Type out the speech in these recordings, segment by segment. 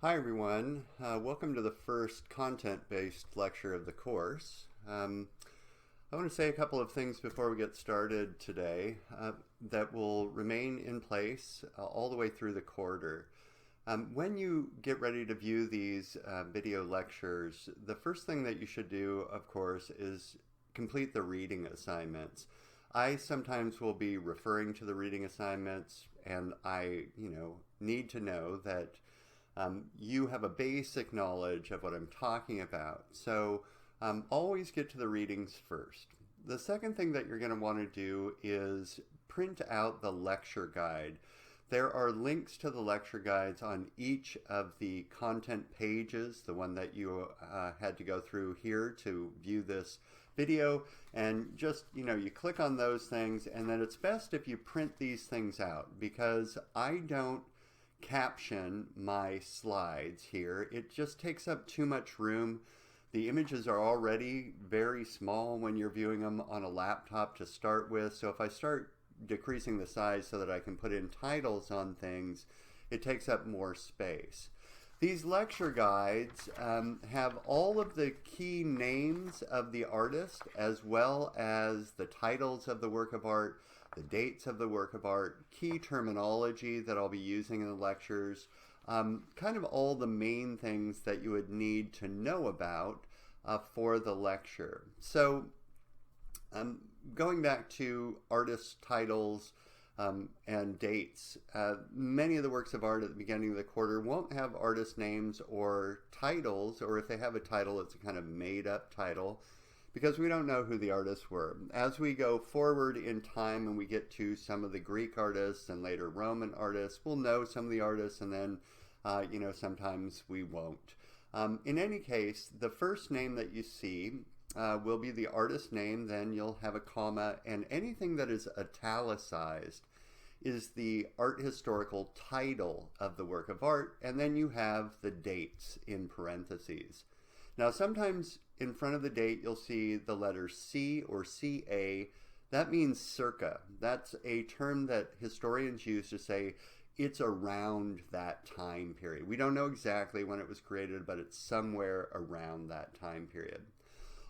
Hi everyone, welcome to the first content-based lecture of the course. I want to say a couple of things before we get started today that will remain in place all the way through the quarter. When you get ready to view these video lectures, the first thing that you should do, of course, is complete the reading assignments. I sometimes will be referring to the reading assignments, and I, need to know that you have a basic knowledge of what I'm talking about. So always get to the readings first. The second thing that you're going to want to do is print out the lecture guide. There are links to the lecture guides on each of the content pages, the one that you had to go through here to view this video, and just, you click on those things, and then it's best if you print these things out, because I don't caption my slides here. It just takes up too much room. The images are already very small when you're viewing them on a laptop to start with, so if I start decreasing the size so that I can put in titles on things, it takes up more space. These lecture guides have all of the key names of the artist, as well as the titles of the work of art, the dates of the work of art, key terminology that I'll be using in the lectures, kind of all the main things that you would need to know about for the lecture. So going back to artist titles and dates, many of the works of art at the beginning of the quarter won't have artist names or titles, or if they have a title, it's a kind of made-up title, because we don't know who the artists were. As we go forward in time and we get to some of the Greek artists and later Roman artists, we'll know some of the artists, and then, sometimes we won't. In any case, the first name that you see will be the artist name, then you'll have a comma, and anything that is italicized is the art historical title of the work of art, and then you have the dates in parentheses. Now sometimes in front of the date you'll see the letter C or CA. That means circa. That's a term that historians use to say it's around that time period. We don't know exactly when it was created, but it's somewhere around that time period.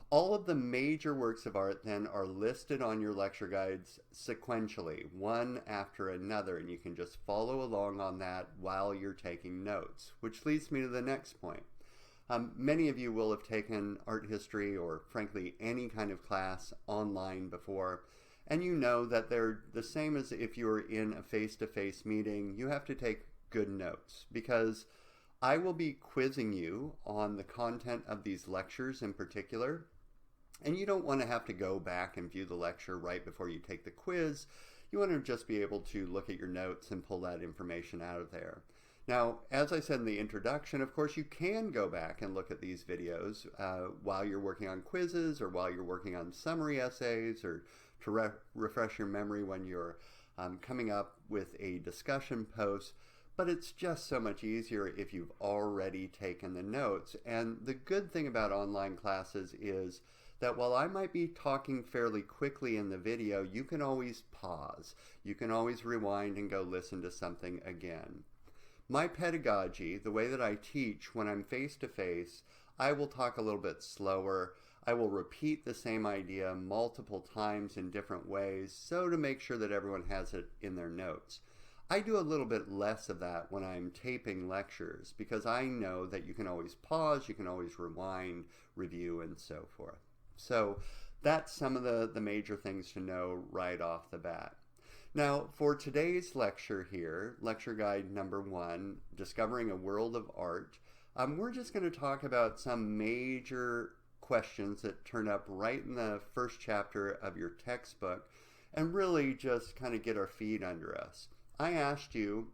All of the major works of art then are listed on your lecture guides sequentially, one after another, and you can just follow along on that while you're taking notes, which leads me to the next point. Many of you will have taken art history or frankly any kind of class online before, and you know that they're the same as if you were in a face-to-face meeting. You have to take good notes, because I will be quizzing you on the content of these lectures in particular, and you don't want to have to go back and view the lecture right before you take the quiz. You want to just be able to look at your notes and pull that information out of there. Now, as I said in the introduction, of course, you can go back and look at these videos while you're working on quizzes, or while you're working on summary essays, or to refresh your memory when you're coming up with a discussion post. But it's just so much easier if you've already taken the notes. And the good thing about online classes is that while I might be talking fairly quickly in the video, you can always pause. You can always rewind and go listen to something again. My pedagogy, the way that I teach when I'm face-to-face, I will talk a little bit slower. I will repeat the same idea multiple times in different ways, so to make sure that everyone has it in their notes. I do a little bit less of that when I'm taping lectures, because I know that you can always pause, you can always rewind, review, and so forth. So that's some of the major things to know right off the bat. Now, for today's lecture here, lecture guide number 1, Discovering a World of Art, we're just going to talk about some major questions that turn up right in the first chapter of your textbook, and really just kind of get our feet under us. I asked you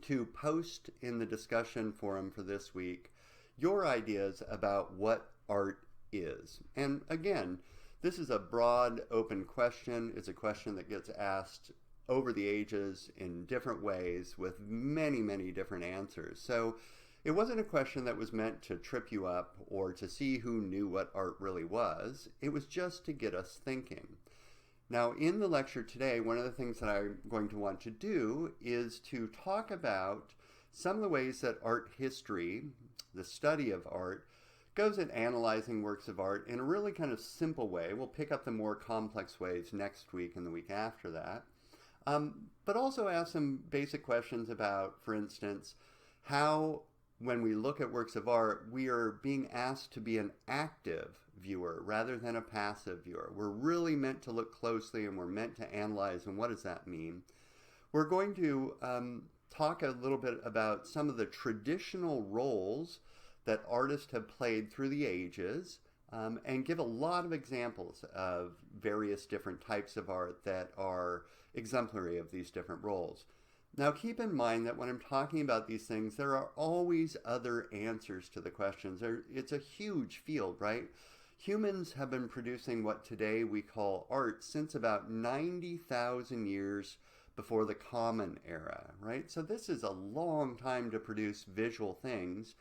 to post in the discussion forum for this week your ideas about what art is. And again, this is a broad, open question. It's a question that gets asked over the ages in different ways with many, many different answers. So it wasn't a question that was meant to trip you up or to see who knew what art really was. It was just to get us thinking. Now, in the lecture today, one of the things that I'm going to want to do is to talk about some of the ways that art history, the study of art, goes at analyzing works of art in a really kind of simple way. We'll pick up the more complex ways next week and the week after that. But also ask some basic questions about, for instance, how when we look at works of art, we are being asked to be an active viewer rather than a passive viewer. We're really meant to look closely and we're meant to analyze, and what does that mean? We're going to talk a little bit about some of the traditional roles that artists have played through the ages, and give a lot of examples of various different types of art that are exemplary of these different roles. Now keep in mind that when I'm talking about these things, there are always other answers to the questions. It's a huge field, right? Humans have been producing what today we call art since about 90,000 years before the Common Era, right? So this is a long time to produce visual things.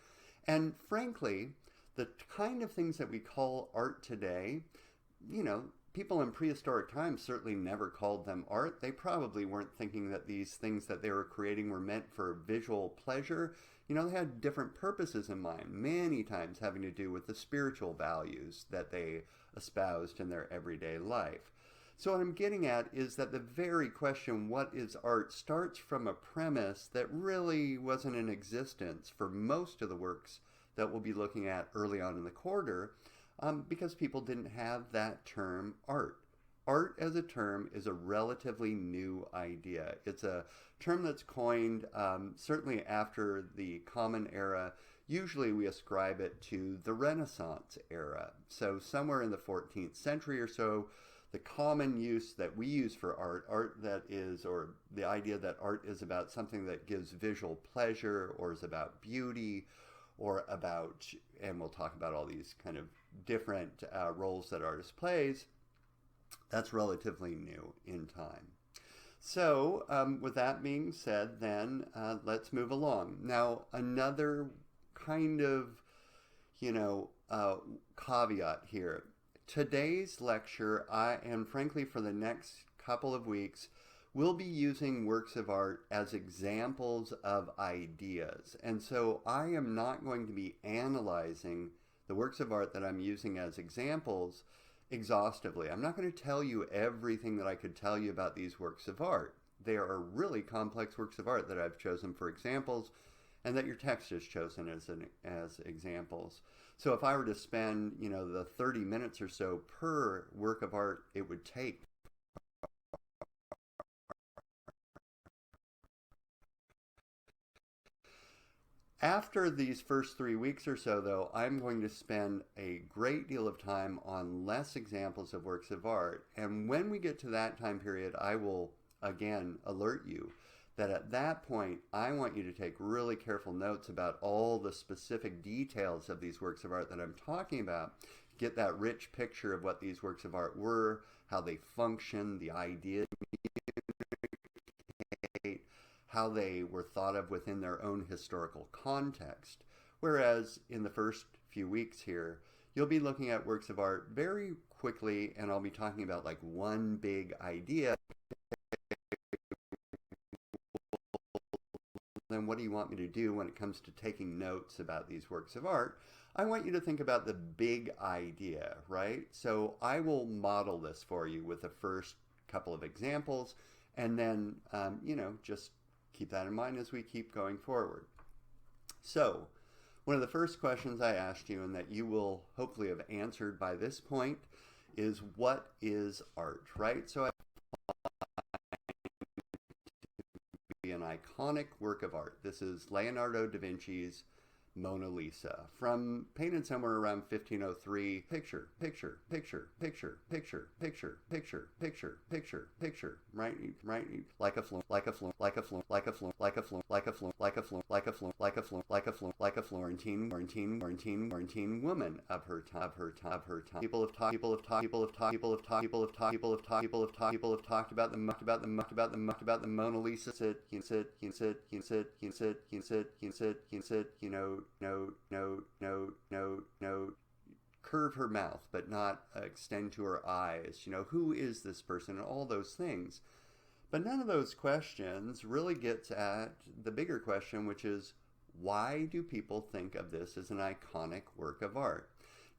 And frankly, the kind of things that we call art today, people in prehistoric times certainly never called them art. They probably weren't thinking that these things that they were creating were meant for visual pleasure. They had different purposes in mind, many times having to do with the spiritual values that they espoused in their everyday life. So what I'm getting at is that the very question, what is art, starts from a premise that really wasn't in existence for most of the works that we'll be looking at early on in the quarter, because people didn't have that term art. Art as a term is a relatively new idea. It's a term that's coined certainly after the Common Era. Usually we ascribe it to the Renaissance era. So somewhere in the 14th century or so, the common use that we use for art that is, or the idea that art is about something that gives visual pleasure or is about beauty or about, and we'll talk about all these kind of different roles that artists plays, that's relatively new in time. So with that being said, then let's move along. Now, another kind of, caveat here. Today's lecture, and frankly for the next couple of weeks, we'll be using works of art as examples of ideas. And so I am not going to be analyzing the works of art that I'm using as examples exhaustively. I'm not going to tell you everything that I could tell you about these works of art. They are really complex works of art that I've chosen for examples and that your text has chosen as examples. So if I were to spend, the 30 minutes or so per work of art it would take, after these first 3 weeks or so, though, I'm going to spend a great deal of time on less examples of works of art. And when we get to that time period, I will, again, alert you that at that point, I want you to take really careful notes about all the specific details of these works of art that I'm talking about. Get that rich picture of what these works of art were, how they function, the ideas, how they were thought of within their own historical context. Whereas in the first few weeks here, you'll be looking at works of art very quickly, and I'll be talking about like one big idea. Then what do you want me to do when it comes to taking notes about these works of art? I want you to think about the big idea, right? So I will model this for you with the first couple of examples, and then, just keep that in mind as we keep going forward. So, one of the first questions I asked you, and that you will hopefully have answered by this point, is what is art, right? So an iconic work of art. This is Leonardo da Vinci's Mona Lisa, painted somewhere around 1503. Picture, like a Florentine woman of her time. People have talked about the Mona Lisa. Curve her mouth but not extend to her eyes. Who is this person, and all those things. But none of those questions really gets at the bigger question, which is, why do people think of this as an iconic work of art?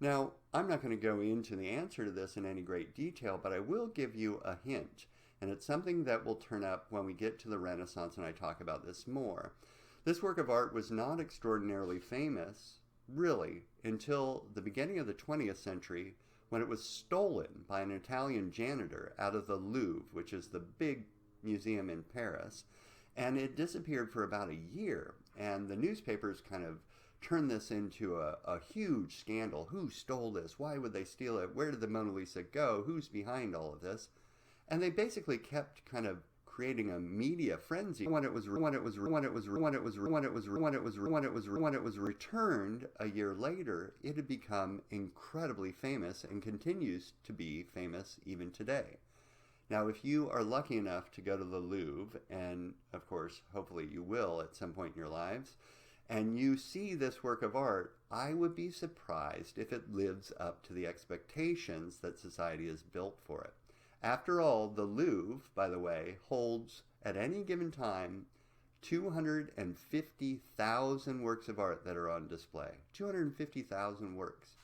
Now, I'm not going to go into the answer to this in any great detail, but I will give you a hint. And it's something that will turn up when we get to the Renaissance and I talk about this more. This work of art was not extraordinarily famous, really, until the beginning of the 20th century, when it was stolen by an Italian janitor out of the Louvre, which is the big museum in Paris, and it disappeared for about a year, and the newspapers kind of turned this into a huge scandal. Who stole this? Why would they steal it? Where did the Mona Lisa go? Who's behind all of this? And they basically kept kind of creating a media frenzy when it was returned a year later. It had become incredibly famous and continues to be famous even today. Now, if you are lucky enough to go to the Louvre, and of course, hopefully you will at some point in your lives, and you see this work of art, I would be surprised if it lives up to the expectations that society has built for it. After all, the Louvre, by the way, holds at any given time 250,000 works of art that are on display. 250,000 works.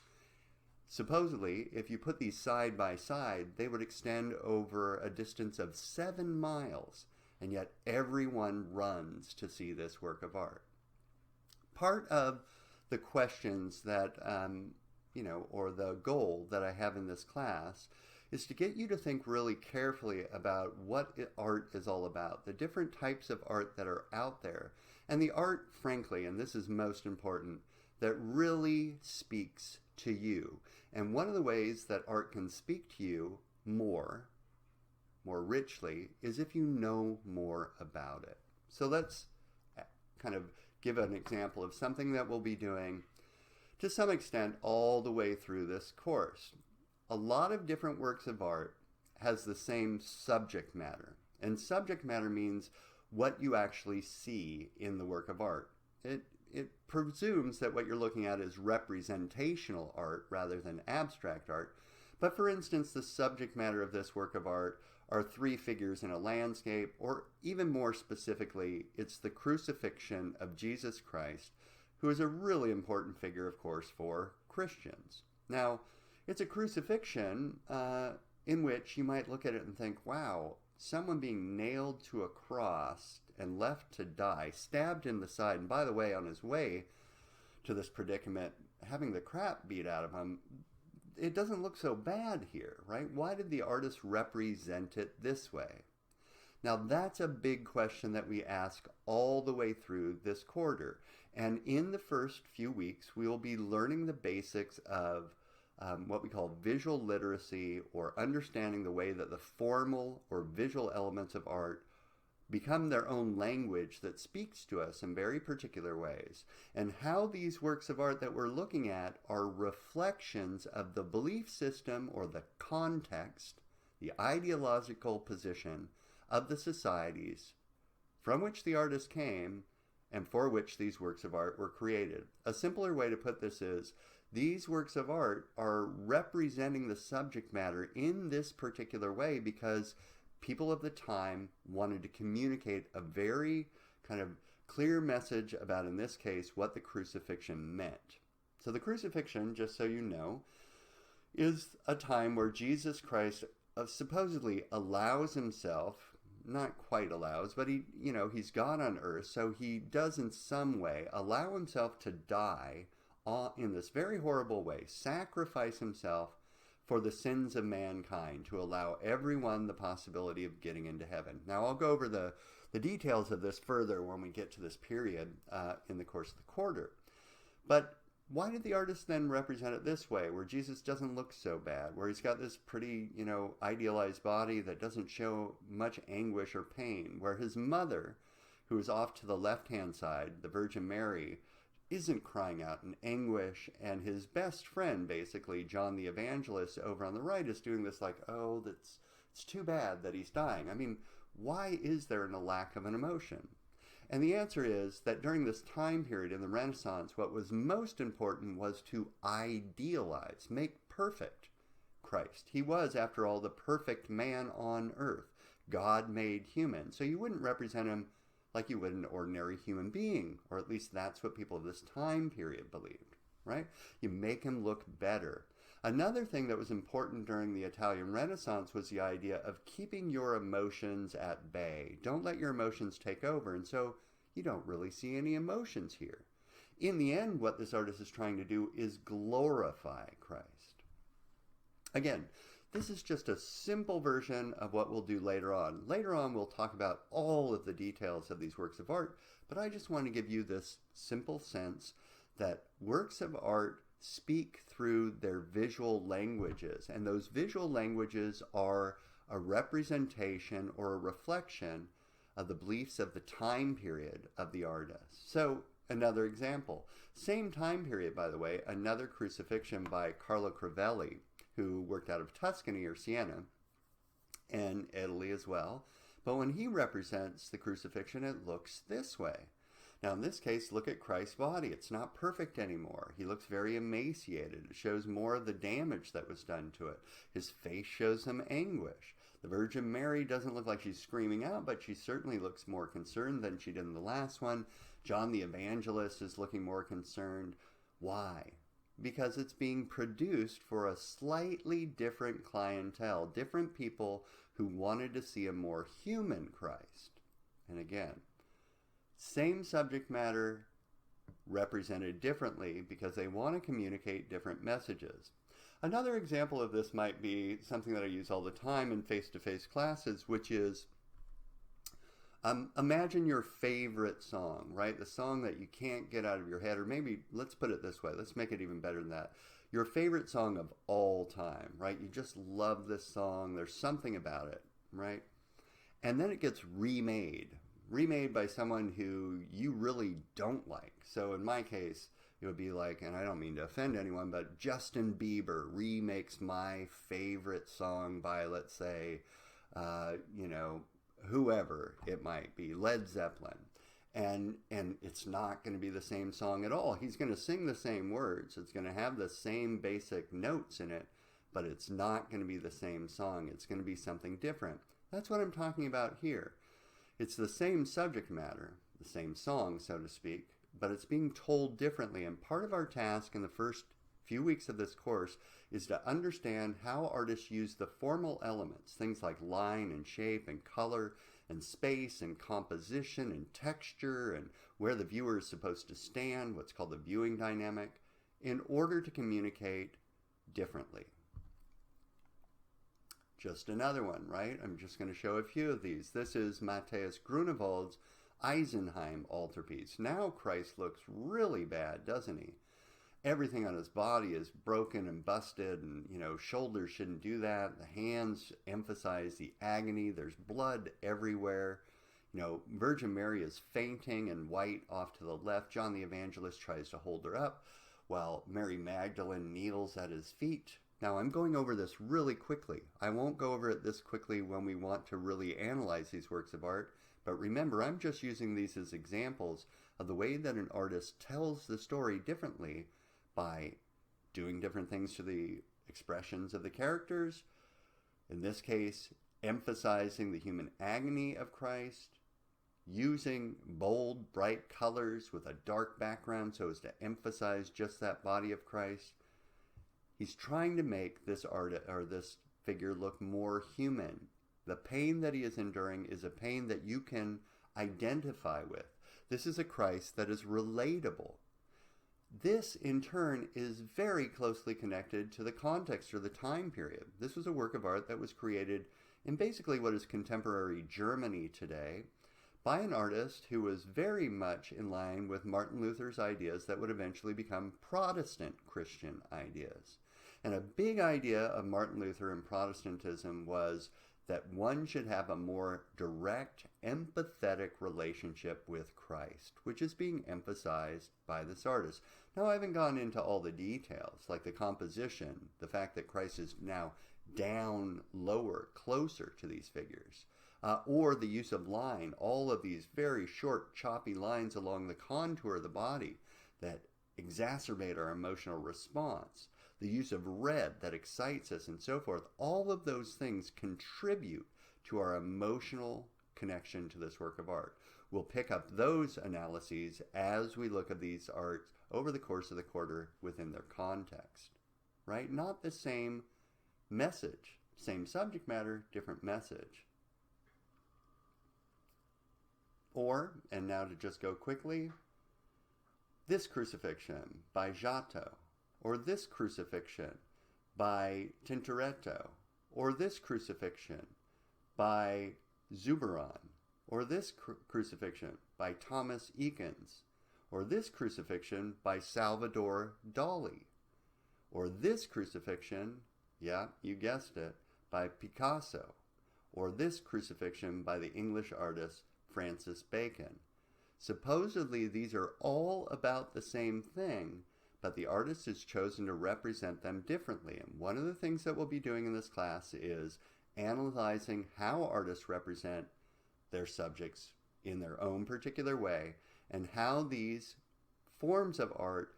Supposedly, if you put these side by side, they would extend over a distance of 7 miles, and yet everyone runs to see this work of art. Part of the questions that, or the goal that I have in this class is to get you to think really carefully about what art is all about, the different types of art that are out there, and the art, frankly, and this is most important, that really speaks to you. And one of the ways that art can speak to you more richly, is if you know more about it. So let's kind of give an example of something that we'll be doing to some extent all the way through this course. A lot of different works of art has the same subject matter. And subject matter means what you actually see in the work of art. It presumes that what you're looking at is representational art rather than abstract art. But for instance, the subject matter of this work of art are 3 figures in a landscape, or even more specifically, it's the crucifixion of Jesus Christ, who is a really important figure, of course, for Christians. Now, it's a crucifixion in which you might look at it and think, wow, someone being nailed to a cross and left to die, stabbed in the side, and by the way, on his way to this predicament, having the crap beat out of him, it doesn't look so bad here, right? Why did the artist represent it this way? Now, that's a big question that we ask all the way through this quarter. And in the first few weeks, we will be learning the basics of what we call visual literacy, or understanding the way that the formal or visual elements of art become their own language that speaks to us in very particular ways, and how these works of art that we're looking at are reflections of the belief system or the context, the ideological position of the societies from which the artist came and for which these works of art were created. A simpler way to put this is, these works of art are representing the subject matter in this particular way because people of the time wanted to communicate a very kind of clear message about, in this case, what the crucifixion meant. So the crucifixion, just so you know, is a time where Jesus Christ supposedly allows himself, not quite allows, but he's God on earth, so he does in some way allow himself to die in this very horrible way, sacrifice himself for the sins of mankind, to allow everyone the possibility of getting into heaven. Now, I'll go over the details of this further when we get to this period in the course of the quarter. But why did the artist then represent it this way, where Jesus doesn't look so bad, where he's got this pretty, idealized body that doesn't show much anguish or pain, where his mother, who is off to the left-hand side, the Virgin Mary, isn't crying out in anguish, and his best friend, basically, John the Evangelist, over on the right, is doing this like, oh, it's too bad that he's dying. I mean, why is there a lack of an emotion? And the answer is that during this time period in the Renaissance, what was most important was to idealize, make perfect Christ. He was, after all, the perfect man on earth. God made human. So you wouldn't represent him like you would an ordinary human being, or at least that's what people of this time period believed, right? You make him look better. Another thing that was important during the Italian Renaissance was the idea of keeping your emotions at bay. Don't let your emotions take over, and so you don't really see any emotions here. In the end, what this artist is trying to do is glorify Christ. Again, this is just a simple version of what we'll do later on. Later on, we'll talk about all of the details of these works of art, but I just want to give you this simple sense that works of art speak through their visual languages, and those visual languages are a representation or a reflection of the beliefs of the time period of the artist. So, another example. Same time period, by the way, another crucifixion by Carlo Crivelli, who worked out of Tuscany or Siena, and Italy as well. But when he represents the crucifixion, it looks this way. Now, in this case, look at Christ's body. It's not perfect anymore. He looks very emaciated. It shows more of the damage that was done to it. His face shows some anguish. The Virgin Mary doesn't look like she's screaming out, but she certainly looks more concerned than she did in the last one. John the Evangelist is looking more concerned. Why? Because it's being produced for a slightly different clientele, different people who wanted to see a more human Christ. And again, same subject matter represented differently because they want to communicate different messages. Another example of this might be something that I use all the time in face-to-face classes, which is imagine your favorite song, right? The song that you can't get out of your head, or maybe let's put it this way, let's make it even better than that. Your favorite song of all time, right? You just love this song. There's something about it, right? And then it gets remade by someone who you really don't like. So in my case, it would be like, and I don't mean to offend anyone, but Justin Bieber remakes my favorite song by, let's say, whoever it might be, Led Zeppelin. And it's not going to be the same song at all. He's going to sing the same words. It's going to have the same basic notes in it, but it's not going to be the same song. It's going to be something different. That's what I'm talking about here. It's the same subject matter, the same song, so to speak, but it's being told differently. And part of our task in the first few weeks of this course is to understand how artists use the formal elements, things like line and shape and color and space and composition and texture and where the viewer is supposed to stand, what's called the viewing dynamic, in order to communicate differently. Just another one, right? I'm just going to show a few of these. This is Matthias Grunewald's Eisenheim altarpiece. Now Christ looks really bad, doesn't he? Everything on his body is broken and busted, and, shoulders shouldn't do that. The hands emphasize the agony. There's blood everywhere. Virgin Mary is fainting and white off to the left. John the Evangelist tries to hold her up while Mary Magdalene kneels at his feet. Now, I'm going over this really quickly. I won't go over it this quickly when we want to really analyze these works of art, but remember, I'm just using these as examples of the way that an artist tells the story differently by doing different things to the expressions of the characters. In this case, emphasizing the human agony of Christ, using bold, bright colors with a dark background so as to emphasize just that body of Christ. He's trying to make this this figure look more human. The pain that he is enduring is a pain that you can identify with. This is a Christ that is relatable. This, in turn, is very closely connected to the context or the time period. This was a work of art that was created in basically what is contemporary Germany today by an artist who was very much in line with Martin Luther's ideas that would eventually become Protestant Christian ideas. And a big idea of Martin Luther and Protestantism was that one should have a more direct, empathetic relationship with Christ, which is being emphasized by this artist. Now, I haven't gone into all the details, like the composition, the fact that Christ is now down lower, closer to these figures, or the use of line, all of these very short, choppy lines along the contour of the body that exacerbate our emotional response. The use of red that excites us and so forth, all of those things contribute to our emotional connection to this work of art. We'll pick up those analyses as we look at these arts over the course of the quarter within their context, right? Not the same message, same subject matter, different message. Or, and now to just go quickly, this crucifixion by Giotto, or this crucifixion by Tintoretto, or this crucifixion by Zurbaran, or this crucifixion by Thomas Eakins, or this crucifixion by Salvador Dali, or this crucifixion, yeah, you guessed it, by Picasso, or this crucifixion by the English artist Francis Bacon. Supposedly these are all about the same thing, but the artist has chosen to represent them differently. And one of the things that we'll be doing in this class is analyzing how artists represent their subjects in their own particular way, and how these forms of art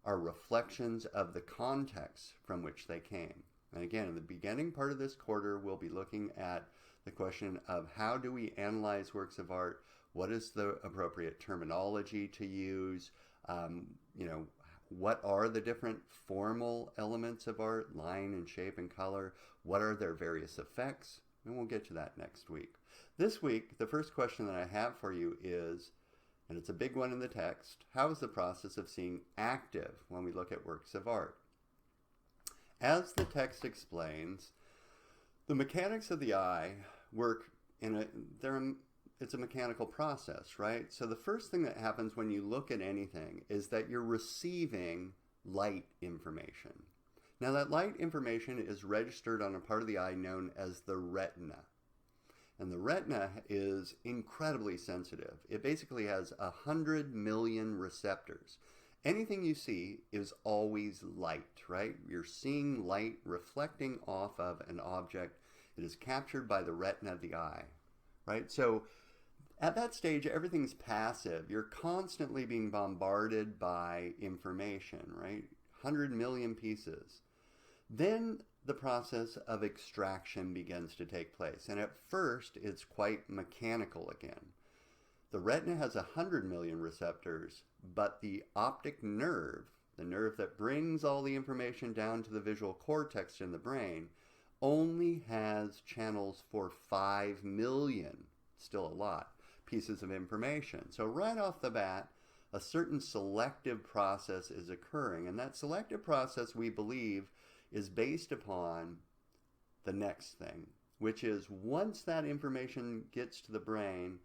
are reflections of the context from which they came. And again, in the beginning part of this quarter, we'll be looking at the question of how do we analyze works of art, what is the appropriate terminology to use, what are the different formal elements of art, line and shape and color, what are their various effects, and we'll get to that next week. This week, the first question that I have for you is, and it's a big one in the text, how is the process of seeing active when we look at works of art? As the text explains, the mechanics of the eye work it's a mechanical process, right? So the first thing that happens when you look at anything is that you're receiving light information. Now that light information is registered on a part of the eye known as the retina. And the retina is incredibly sensitive. It basically has 100 million receptors. Anything you see is always light, right? You're seeing light reflecting off of an object. It is captured by the retina of the eye, right? So at that stage, everything's passive. You're constantly being bombarded by information, right? 100 million pieces. Then the process of extraction begins to take place. And at first, it's quite mechanical again. The retina has 100 million receptors, but the optic nerve, the nerve that brings all the information down to the visual cortex in the brain, only has channels for 5 million, still a lot, pieces of information. So right off the bat, a certain selective process is occurring. And that selective process, we believe, is based upon the next thing, which is once that information gets to the brain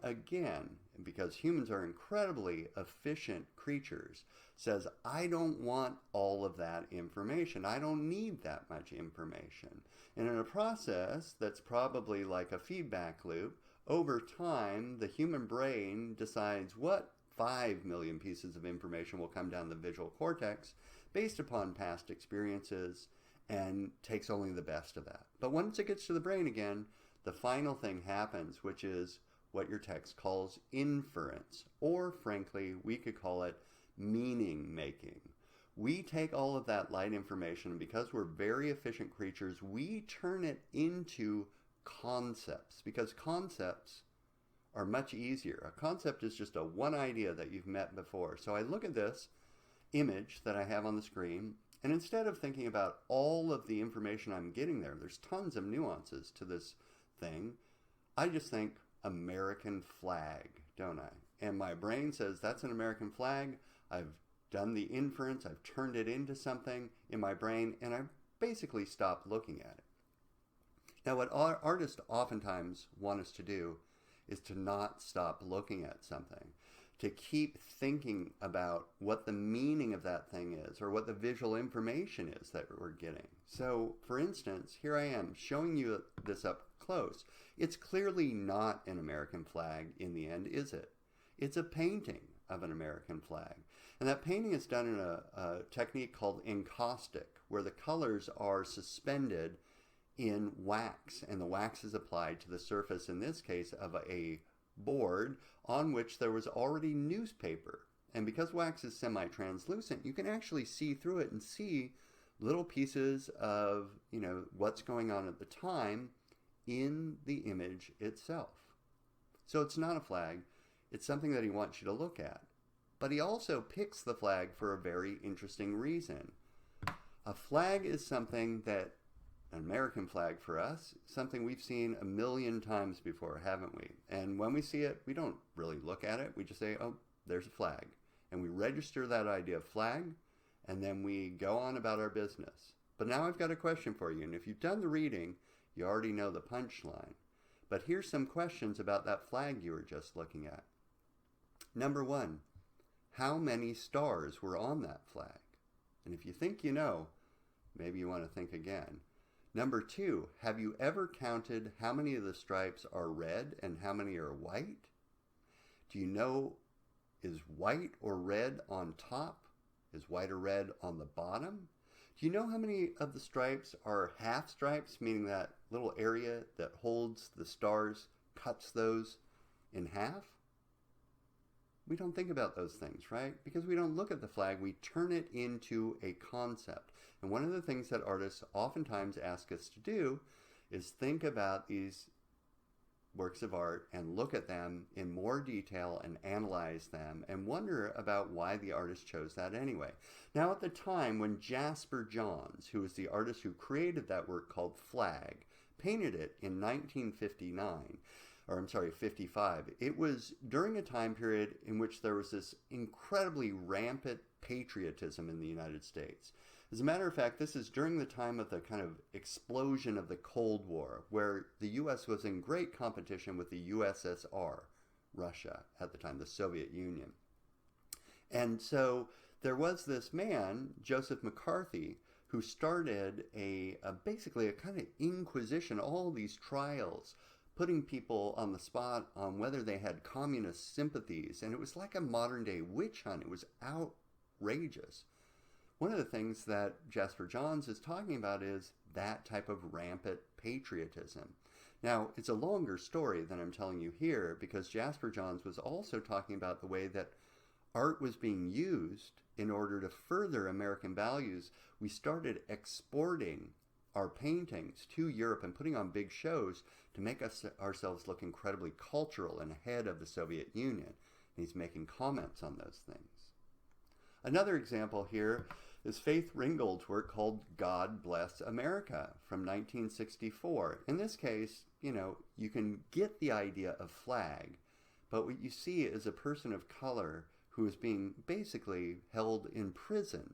again, because humans are incredibly efficient creatures, says, I don't want all of that information. I don't need that much information. And in a process that's probably like a feedback loop, over time, the human brain decides what 5 million pieces of information will come down the visual cortex based upon past experiences and takes only the best of that. But once it gets to the brain again, the final thing happens, which is what your text calls inference, or frankly, we could call it meaning making. We take all of that light information, and because we're very efficient creatures, we turn it into concepts, because concepts are much easier. A concept is just a one idea that you've met before. So I look at this image that I have on the screen, and instead of thinking about all of the information I'm getting there's tons of nuances to this thing, I just think American flag, don't I? And my brain says that's an American flag. I've done the inference, I've turned it into something in my brain, and I basically stopped looking at it. Now what artists oftentimes want us to do is to not stop looking at something, to keep thinking about what the meaning of that thing is, or what the visual information is that we're getting. So, for instance, here I am showing you this up close. It's clearly not an American flag in the end, is it? It's a painting of an American flag. And that painting is done in a technique called encaustic, where the colors are suspended in wax, and the wax is applied to the surface, in this case, of a board on which there was already newspaper. And because wax is semi-translucent, you can actually see through it and see little pieces of, what's going on at the time in the image itself. So it's not a flag, it's something that he wants you to look at. But he also picks the flag for a very interesting reason. A flag is something that, an American flag for us, something we've seen a million times before, haven't we? And when we see it, we don't really look at it. We just say, oh, there's a flag. And we register that idea of flag, and then we go on about our business. But now I've got a question for you. And if you've done the reading, you already know the punchline. But here's some questions about that flag you were just looking at. Number one, how many stars were on that flag? And if you think you know, maybe you want to think again. Number two, have you ever counted how many of the stripes are red and how many are white? Do you know, is white or red on top? Is white or red on the bottom? Do you know how many of the stripes are half stripes, meaning that little area that holds the stars cuts those in half? We don't think about those things, right? Because we don't look at the flag, we turn it into a concept. And one of the things that artists oftentimes ask us to do is think about these works of art and look at them in more detail and analyze them and wonder about why the artist chose that anyway. Now, at the time when Jasper Johns, who was the artist who created that work called Flag, painted it in 55, it was during a time period in which there was this incredibly rampant patriotism in the United States. As a matter of fact, this is during the time of the kind of explosion of the Cold War, where the U.S. was in great competition with the USSR, Russia at the time, the Soviet Union. And so there was this man, Joseph McCarthy, who started basically a kind of inquisition, all these trials, putting people on the spot on whether they had communist sympathies. And it was like a modern day witch hunt. It was outrageous. One of the things that Jasper Johns is talking about is that type of rampant patriotism. Now, it's a longer story than I'm telling you here, because Jasper Johns was also talking about the way that art was being used in order to further American values. We started exporting our paintings to Europe and putting on big shows to make ourselves look incredibly cultural and ahead of the Soviet Union. And he's making comments on those things. Another example here is Faith Ringgold's work called God Bless America from 1964. In this case, you can get the idea of flag, but what you see is a person of color who is being basically held in prison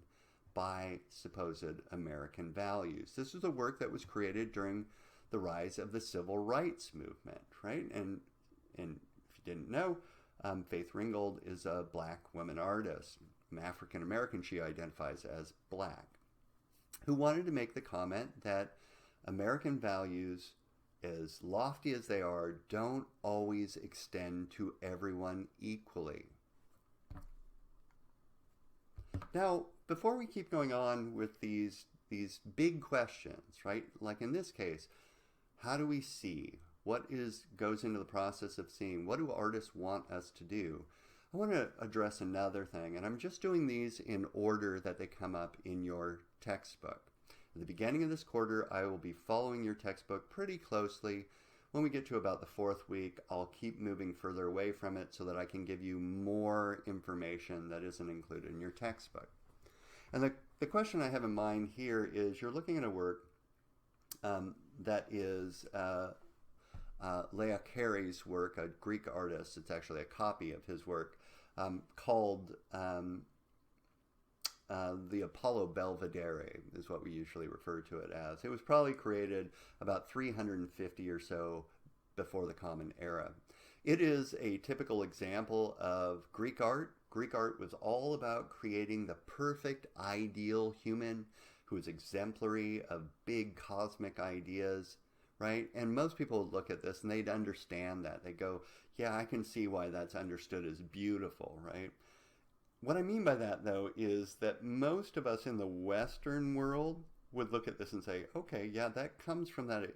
by supposed American values. This is a work that was created during the rise of the civil rights movement, right? And if you didn't know, Faith Ringgold is a black woman artist, African American, she identifies as black, who wanted to make the comment that American values, as lofty as they are, don't always extend to everyone equally. Now, before we keep going on with these big questions, right? Like in this case, how do we see? What goes into the process of seeing? What do artists want us to do? I want to address another thing, and I'm just doing these in order that they come up in your textbook. At the beginning of this quarter, I will be following your textbook pretty closely. When we get to about the fourth week, I'll keep moving further away from it so that I can give you more information that isn't included in your textbook. And the question I have in mind here is, you're looking at a work that is Leah Carey's work, a Greek artist. It's actually a copy of his work, called the Apollo Belvedere is what we usually refer to it as. It was probably created about 350 or so before the Common Era. It is a typical example of Greek art. Greek art was all about creating the perfect ideal human who is exemplary of big cosmic ideas, right? And most people would look at this and they'd understand that. They go, yeah, I can see why that's understood as beautiful, right? What I mean by that, though, is that most of us in the Western world would look at this and say, okay, yeah, that comes from that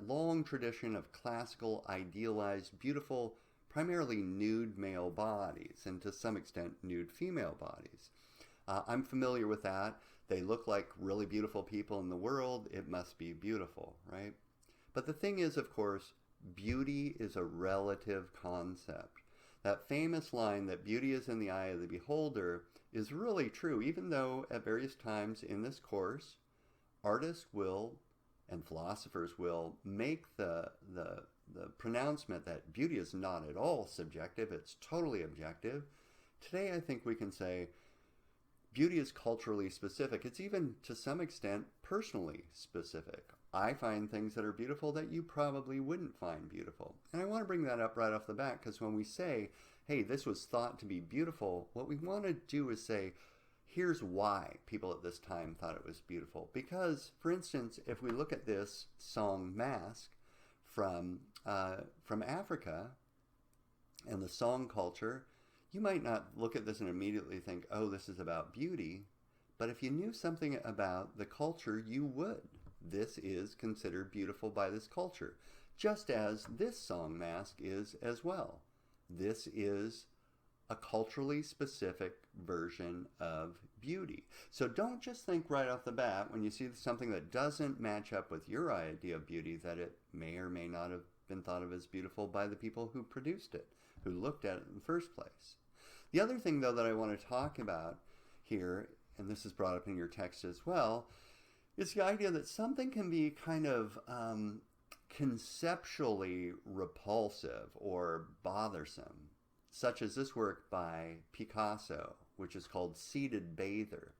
long tradition of classical, idealized, beautiful, primarily nude male bodies, and to some extent nude female bodies. I'm familiar with that. They look like really beautiful people in the world. It must be beautiful, right? But the thing is, of course, beauty is a relative concept. That famous line that beauty is in the eye of the beholder is really true, even though at various times in this course, artists will and philosophers will make the pronouncement that beauty is not at all subjective, it's totally objective. Today, I think we can say beauty is culturally specific. It's even, to some extent, personally specific. I find things that are beautiful that you probably wouldn't find beautiful. And I want to bring that up right off the bat, because when we say, hey, this was thought to be beautiful, what we want to do is say, here's why people at this time thought it was beautiful. Because, for instance, if we look at this song Mask from Africa and the song culture, you might not look at this and immediately think, oh, this is about beauty. But if you knew something about the culture, you would. This is considered beautiful by this culture, just as this song Mask is as well. This is a culturally specific version of beauty. So don't just think right off the bat when you see something that doesn't match up with your idea of beauty that it may or may not have been thought of as beautiful by the people who produced it, who looked at it in the first place. The other thing, though, that I want to talk about here, and this is brought up in your text as well, is the idea that something can be kind of conceptually repulsive or bothersome, such as this work by Picasso, which is called Seated Bather.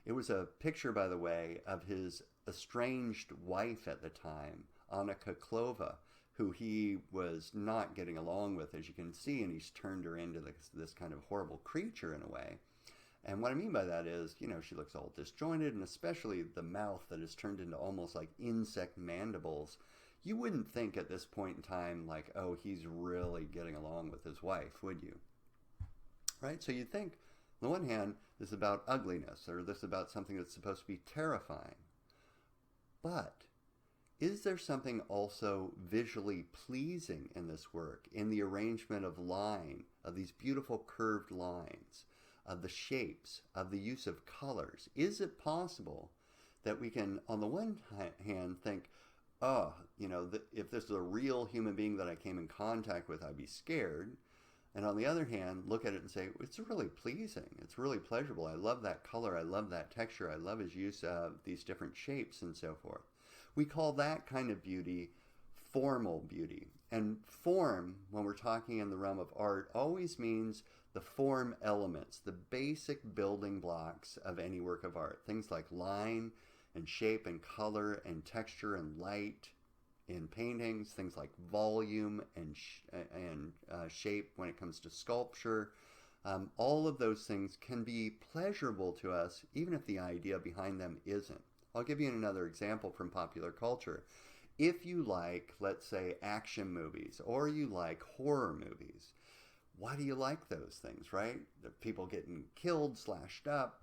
It was a picture, by the way, of his estranged wife at the time, Anna Koklova, who he was not getting along with, as you can see, and he's turned her into this kind of horrible creature in a way. And what I mean by that is, she looks all disjointed, and especially the mouth that is turned into almost like insect mandibles. You wouldn't think at this point in time, like, oh, he's really getting along with his wife, would you? Right? So you'd think, on the one hand, this is about ugliness, or this is about something that's supposed to be terrifying. But is there something also visually pleasing in this work, in the arrangement of line, of these beautiful curved lines, of the shapes, of the use of colors? Is it possible that we can, on the one hand, think, oh, if this is a real human being that I came in contact with, I'd be scared. And on the other hand, look at it and say, it's really pleasing. It's really pleasurable. I love that color. I love that texture. I love his use of these different shapes and so forth. We call that kind of beauty formal beauty. And form, when we're talking in the realm of art, always means the form elements, the basic building blocks of any work of art. Things like line and shape and color and texture and light in paintings, things like volume and shape when it comes to sculpture. All of those things can be pleasurable to us, even if the idea behind them isn't. I'll give you another example from popular culture. If you like, let's say, action movies, or you like horror movies, why do you like those things, right? The people getting killed, slashed up,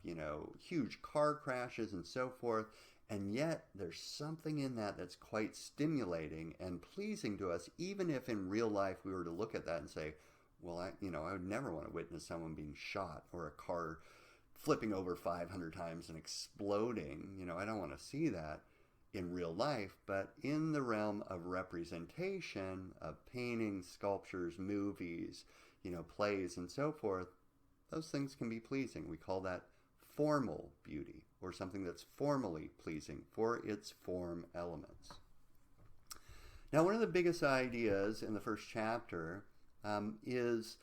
huge car crashes and so forth. And yet there's something in that that's quite stimulating and pleasing to us, even if in real life we were to look at that and say, well, I would never want to witness someone being shot or a car flipping over 500 times and exploding. I don't want to see that in real life. But in the realm of representation, of paintings, sculptures, movies, plays and so forth, those things can be pleasing. We call that formal beauty, or something that's formally pleasing for its form elements. Now, one of the biggest ideas in the first chapter is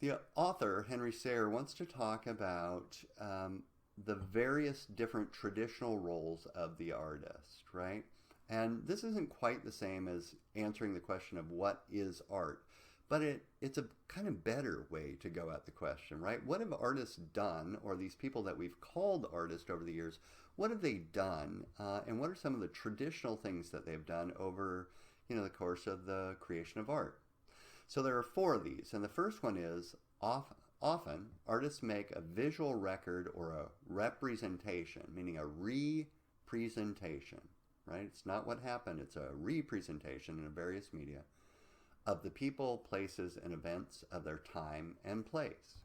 the author, Henry Sayre, wants to talk about the various different traditional roles of the artist, right? And this isn't quite the same as answering the question of what is art, but it's a kind of better way to go at the question, right? What have artists done, or these people that we've called artists over the years, what have they done, and what are some of the traditional things that they've done over the course of the creation of art? So there are 4 of these, and the first one is often artists make a visual record or a representation, meaning a representation, right? It's not what happened, it's a representation in various media of the people, places, and events of their time and place.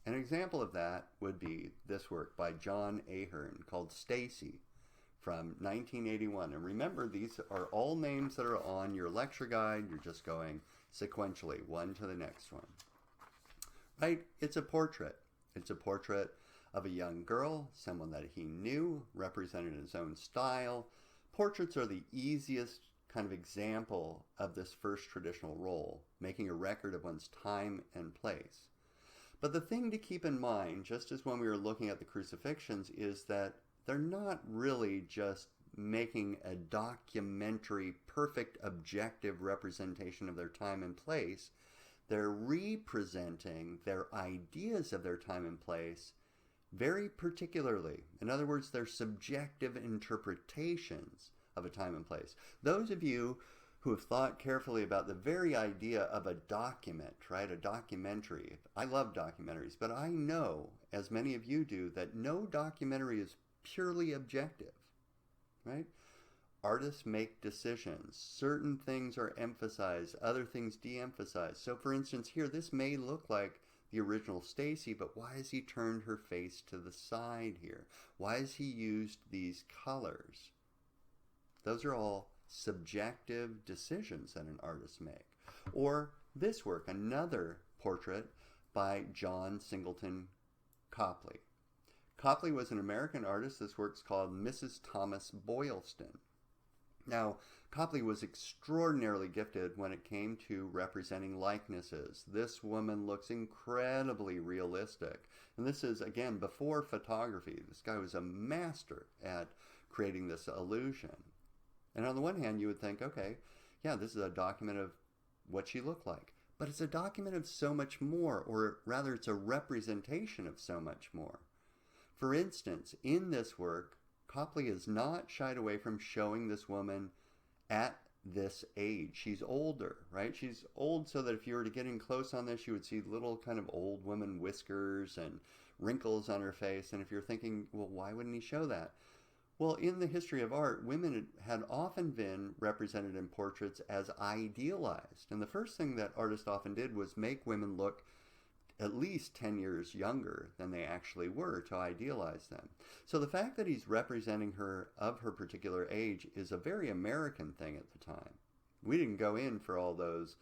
An example of that would be this work by John Ahern called Stacy from 1981. And remember, these are all names that are on your lecture guide. You're just going sequentially, one to the next one. Right? It's a portrait. It's a portrait of a young girl, someone that he knew, represented in his own style. Portraits are the easiest kind of example of this first traditional role, making a record of one's time and place. But the thing to keep in mind, just as when we were looking at the crucifixions, is that they're not really just making a documentary, perfect, objective representation of their time and place. They're representing their ideas of their time and place very particularly. In other words, they're subjective interpretations of a time and place. Those of you who have thought carefully about the very idea of a document, right, a documentary. I love documentaries, but I know, as many of you do, that no documentary is purely objective, right? Artists make decisions. Certain things are emphasized, other things de-emphasized. So for instance, here, this may look like the original Stacy, but why has he turned her face to the side here? Why has he used these colors? Those are all subjective decisions that an artist make. Or this work, another portrait by John Singleton Copley. Copley was an American artist. This work's called Mrs. Thomas Boylston. Now, Copley was extraordinarily gifted when it came to representing likenesses. This woman looks incredibly realistic. And this is, again, before photography. This guy was a master at creating this illusion. And on the one hand, you would think, okay, yeah, this is a document of what she looked like. But it's a document of so much more, or rather it's a representation of so much more. For instance, in this work, Copley has not shied away from showing this woman at this age. She's older, right? She's old so that if you were to get in close on this, you would see little kind of old woman whiskers and wrinkles on her face. And if you're thinking, well, why wouldn't he show that? Well, in the history of art, women had often been represented in portraits as idealized. And the first thing that artists often did was make women look at least 10 years younger than they actually were to idealize them. So the fact that he's representing her of her particular age is a very American thing at the time. We didn't go in for all those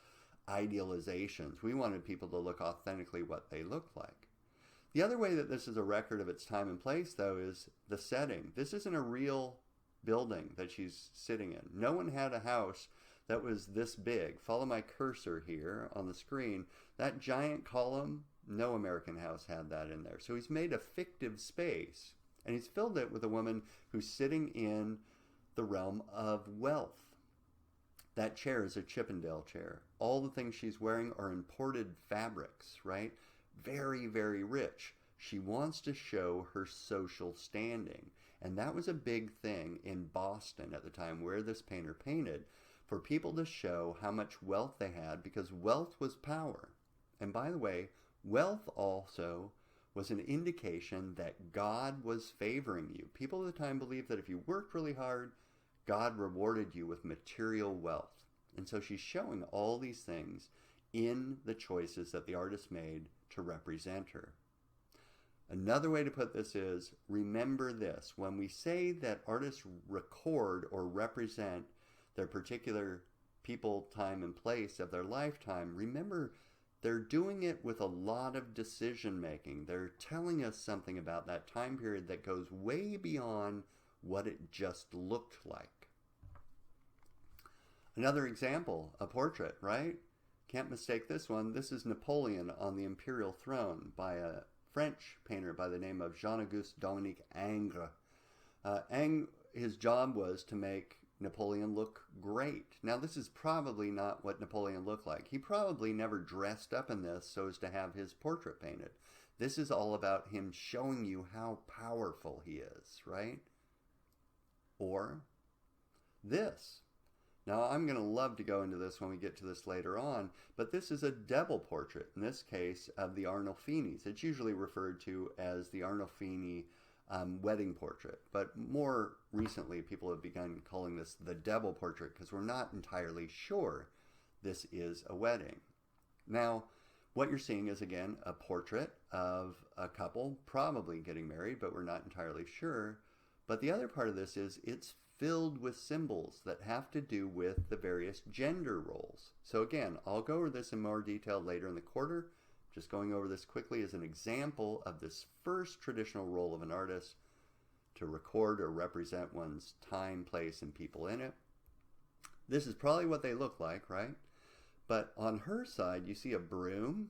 idealizations. We wanted people to look authentically what they looked like. The other way that this is a record of its time and place, though, is the setting. This isn't a real building that she's sitting in. No one had a house that was this big. Follow my cursor here on the screen. That giant column, no American house had that in there. So he's made a fictive space, and he's filled it with a woman who's sitting in the realm of wealth. That chair is a Chippendale chair. All the things she's wearing are imported fabrics, right? Very, very rich. She wants to show her social standing. And that was a big thing in Boston at the time where this painter painted, for people to show how much wealth they had, because wealth was power. And by the way, wealth also was an indication that God was favoring you. People at the time believed that if you worked really hard, God rewarded you with material wealth. And so she's showing all these things in the choices that the artist made to represent her. Another way to put this is, remember this. When we say that artists record or represent their particular people, time, and place of their lifetime, remember they're doing it with a lot of decision making. They're telling us something about that time period that goes way beyond what it just looked like. Another example, a portrait, right? Can't mistake this one. This is Napoleon on the imperial throne by a French painter by the name of Jean-Auguste Dominique Ingres. His job was to make Napoleon look great. Now, this is probably not what Napoleon looked like. He probably never dressed up in this so as to have his portrait painted. This is all about him showing you how powerful he is, right? Or this. Now, I'm going to love to go into this when we get to this later on, but this is a devil portrait, in this case, of the Arnolfinis. It's usually referred to as the Arnolfini wedding portrait, but more recently people have begun calling this the devil portrait because we're not entirely sure this is a wedding. Now, what you're seeing is, again, a portrait of a couple probably getting married, but we're not entirely sure. But the other part of this is it's filled with symbols that have to do with the various gender roles. So again, I'll go over this in more detail later in the quarter. Just going over this quickly as an example of this first traditional role of an artist, to record or represent one's time, place, and people in it. This is probably what they look like, right? But on her side, you see a broom,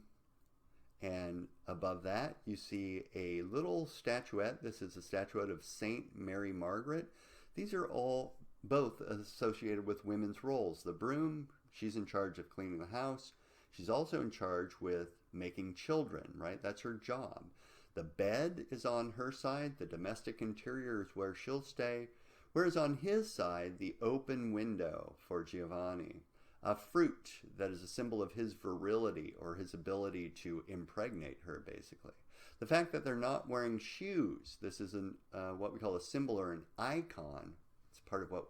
and above that, you see a little statuette. This is a statuette of Saint Mary Margaret. These are all both associated with women's roles. The broom, she's in charge of cleaning the house. She's also in charge with making children, right? That's her job. The bed is on her side. The domestic interior is where she'll stay. Whereas on his side, the open window for Giovanni. A fruit that is a symbol of his virility or his ability to impregnate her, basically. The fact that they're not wearing shoes, this is what we call a symbol or an icon. It's part of what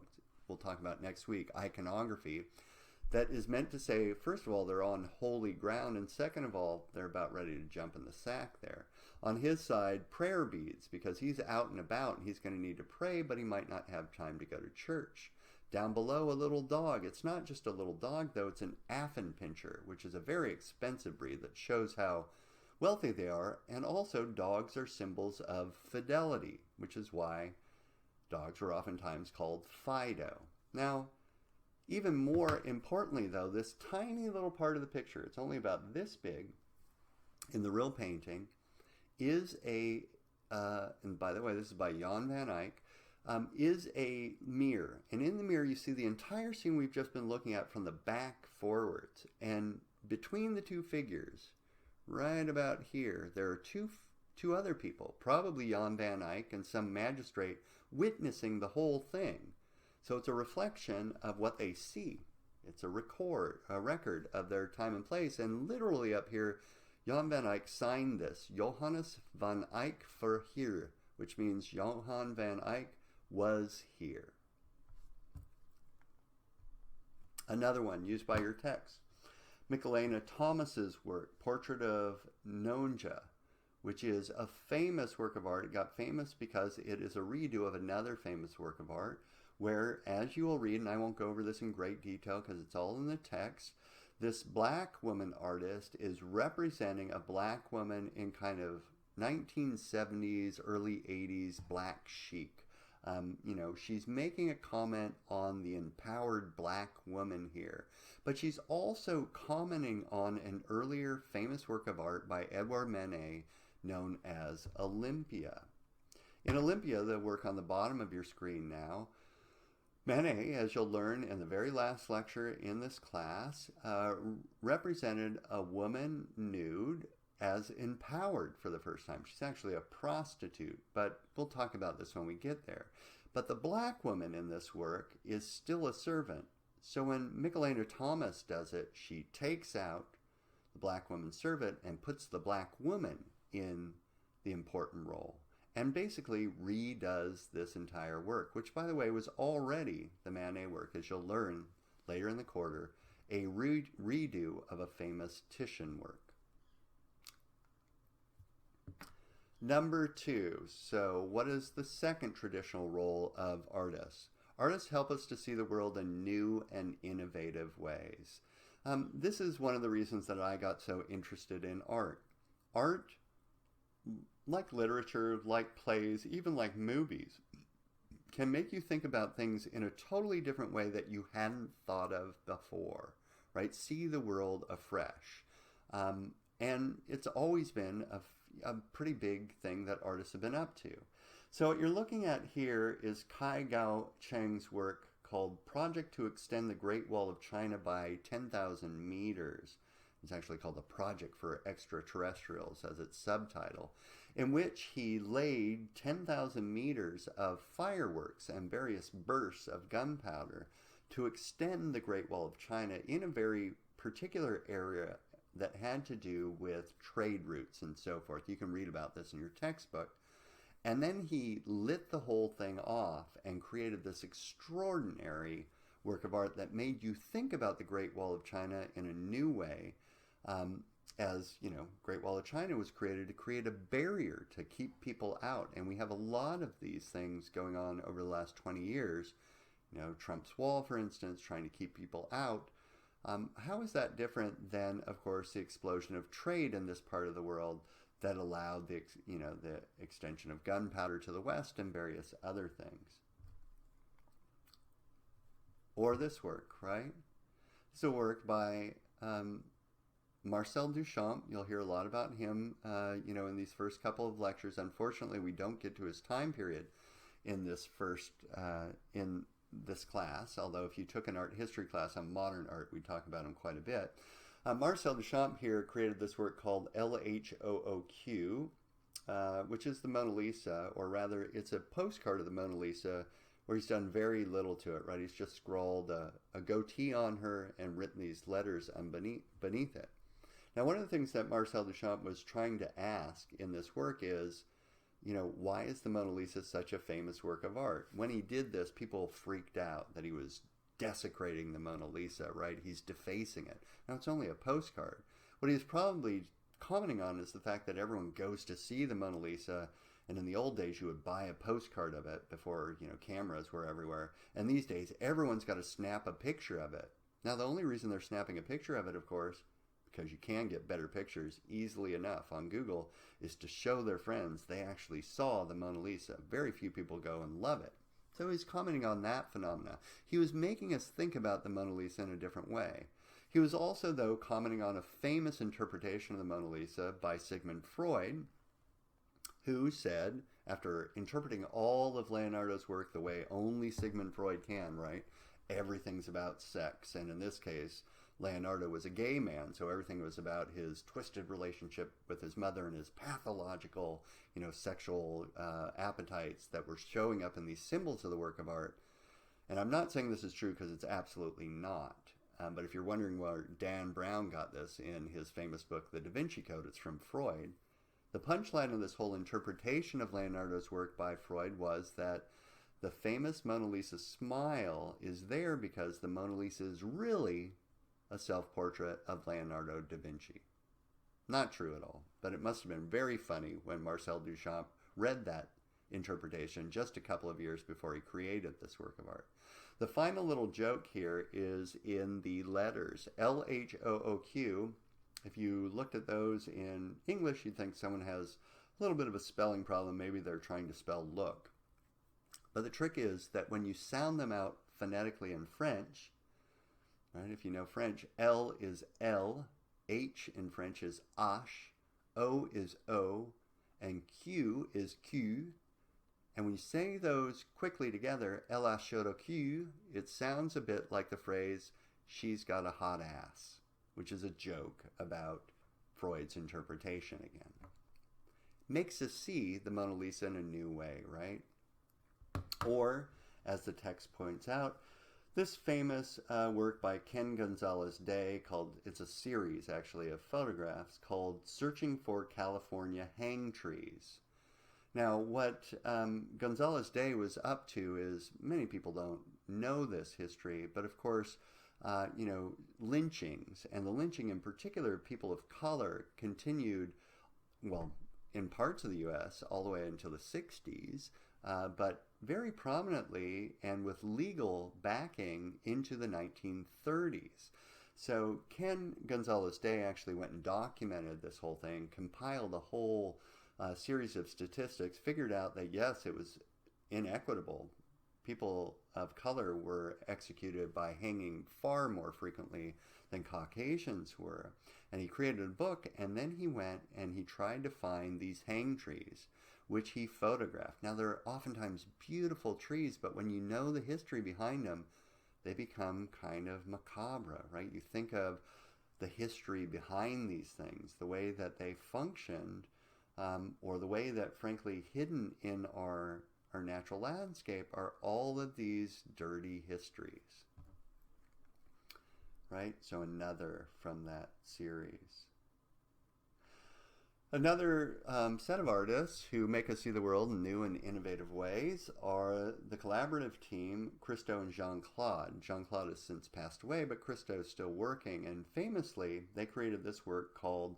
we'll talk about next week, iconography. That is meant to say, first of all, they're on holy ground, and second of all, they're about ready to jump in the sack there. On his side, prayer beads, because he's out and about and he's going to need to pray, but he might not have time to go to church. Down below, a little dog. It's not just a little dog, though. It's an Affenpinscher, which is a very expensive breed that shows how wealthy they are. And also, dogs are symbols of fidelity, which is why dogs are oftentimes called Fido. Now, even more importantly, though, this tiny little part of the picture, it's only about this big in the real painting, is and by the way, this is by Jan van Eyck, is a mirror. And in the mirror, you see the entire scene we've just been looking at from the back forwards. And between the two figures, right about here, there are two other people, probably Jan van Eyck and some magistrate, witnessing the whole thing. So it's a reflection of what they see. It's a record of their time and place. And literally up here, Jan van Eyck signed this, Johannes van Eyck voor hier, which means Johann van Eyck was here. Another one used by your text. Michelena Thomas's work, Portrait of Nonja, which is a famous work of art. It got famous because it is a redo of another famous work of art, where, as you will read, and I won't go over this in great detail because it's all in the text, this black woman artist is representing a black woman in kind of 1970s, early 80s black chic. She's making a comment on the empowered black woman here, but she's also commenting on an earlier famous work of art by Edouard Manet known as Olympia. In Olympia, the work on the bottom of your screen now, Manet, as you'll learn in the very last lecture in this class, represented a woman nude as empowered for the first time. She's actually a prostitute, but we'll talk about this when we get there. But the black woman in this work is still a servant. So when Michelena Thomas does it, she takes out the black woman's servant and puts the black woman in the important role, and basically redoes this entire work, which, by the way, was already the Manet work, as you'll learn later in the quarter, a redo of a famous Titian work. Number 2. So what is the second traditional role of artists? Artists help us to see the world in new and innovative ways. This is one of the reasons that I got so interested in art. Art, like literature, like plays, even like movies, can make you think about things in a totally different way that you hadn't thought of before, right? See the world afresh. And it's always been a pretty big thing that artists have been up to. So what you're looking at here is Kai Gao Cheng's work called Project to Extend the Great Wall of China by 10,000 meters. It's actually called the Project for Extraterrestrials as its subtitle, in which he laid 10,000 meters of fireworks and various bursts of gunpowder to extend the Great Wall of China in a very particular area that had to do with trade routes and so forth. You can read about this in your textbook. And then he lit the whole thing off and created this extraordinary work of art that made you think about the Great Wall of China in a new way. as you know, Great Wall of China was created to create a barrier to keep people out, and we have a lot of these things going on over the last 20 years. You know, Trump's wall, for instance, trying to keep people out. How is that different than, of course, the explosion of trade in this part of the world that allowed the extension of gunpowder to the West and various other things? Or this work, right? This is a work by Marcel Duchamp. You'll hear a lot about him, in these first couple of lectures. Unfortunately, we don't get to his time period in this in this class. Although, if you took an art history class on modern art, we'd talk about him quite a bit. Marcel Duchamp here created this work called LHOOQ, which is the Mona Lisa, or rather, it's a postcard of the Mona Lisa where he's done very little to it, right? He's just scrawled a goatee on her and written these letters beneath it. Now, one of the things that Marcel Duchamp was trying to ask in this work is, why is the Mona Lisa such a famous work of art? When he did this, people freaked out that he was desecrating the Mona Lisa, right? He's defacing it. Now, it's only a postcard. What he's probably commenting on is the fact that everyone goes to see the Mona Lisa, and in the old days, you would buy a postcard of it before, cameras were everywhere. And these days, everyone's got to snap a picture of it. Now, the only reason they're snapping a picture of it, of course, because you can get better pictures easily enough on Google, is to show their friends they actually saw the Mona Lisa. Very few people go and love it. So he's commenting on that phenomena. He was making us think about the Mona Lisa in a different way. He was also, though, commenting on a famous interpretation of the Mona Lisa by Sigmund Freud, who said, after interpreting all of Leonardo's work the way only Sigmund Freud can, right? Everything's about sex, and in this case, Leonardo was a gay man, so everything was about his twisted relationship with his mother and his pathological, sexual appetites that were showing up in these symbols of the work of art. And I'm not saying this is true because it's absolutely not. But if you're wondering where Dan Brown got this in his famous book, The Da Vinci Code, it's from Freud. The punchline of this whole interpretation of Leonardo's work by Freud was that the famous Mona Lisa smile is there because the Mona Lisa is really a self-portrait of Leonardo da Vinci. Not true at all, but it must have been very funny when Marcel Duchamp read that interpretation just a couple of years before he created this work of art. The final little joke here is in the letters LHOOQ. If you looked at those in English, you'd think someone has a little bit of a spelling problem. Maybe they're trying to spell look. But the trick is that when you sound them out phonetically in French, right, if you know French, L is L, H in French is H, O is O, and Q is Q. And when you say those quickly together, LHOOQ, it sounds a bit like the phrase, she's got a hot ass, which is a joke about Freud's interpretation again. Makes us see the Mona Lisa in a new way, right? Or, as the text points out, this famous work by Ken Gonzalez-Day it's a series actually of photographs called Searching for California Hang Trees. Now, what Gonzalez-Day was up to is, many people don't know this history, but of course, lynchings, and the lynching in particular, people of color, continued, well, in parts of the U.S. all the way until the 60s, but very prominently and with legal backing into the 1930s. So Ken Gonzalez-Day actually went and documented this whole thing, compiled a whole series of statistics, figured out that yes, it was inequitable. People of color were executed by hanging far more frequently than Caucasians were. And he created a book, and then he went and he tried to find these hang trees, which he photographed. Now, they're oftentimes beautiful trees, but when you know the history behind them, they become kind of macabre, right? You think of the history behind these things, the way that they functioned, or the way that, frankly, hidden in our natural landscape are all of these dirty histories, right? So another from that series. Another set of artists who make us see the world in new and innovative ways are the collaborative team, Christo and Jean-Claude. Jean-Claude has since passed away, but Christo is still working, and famously, they created this work called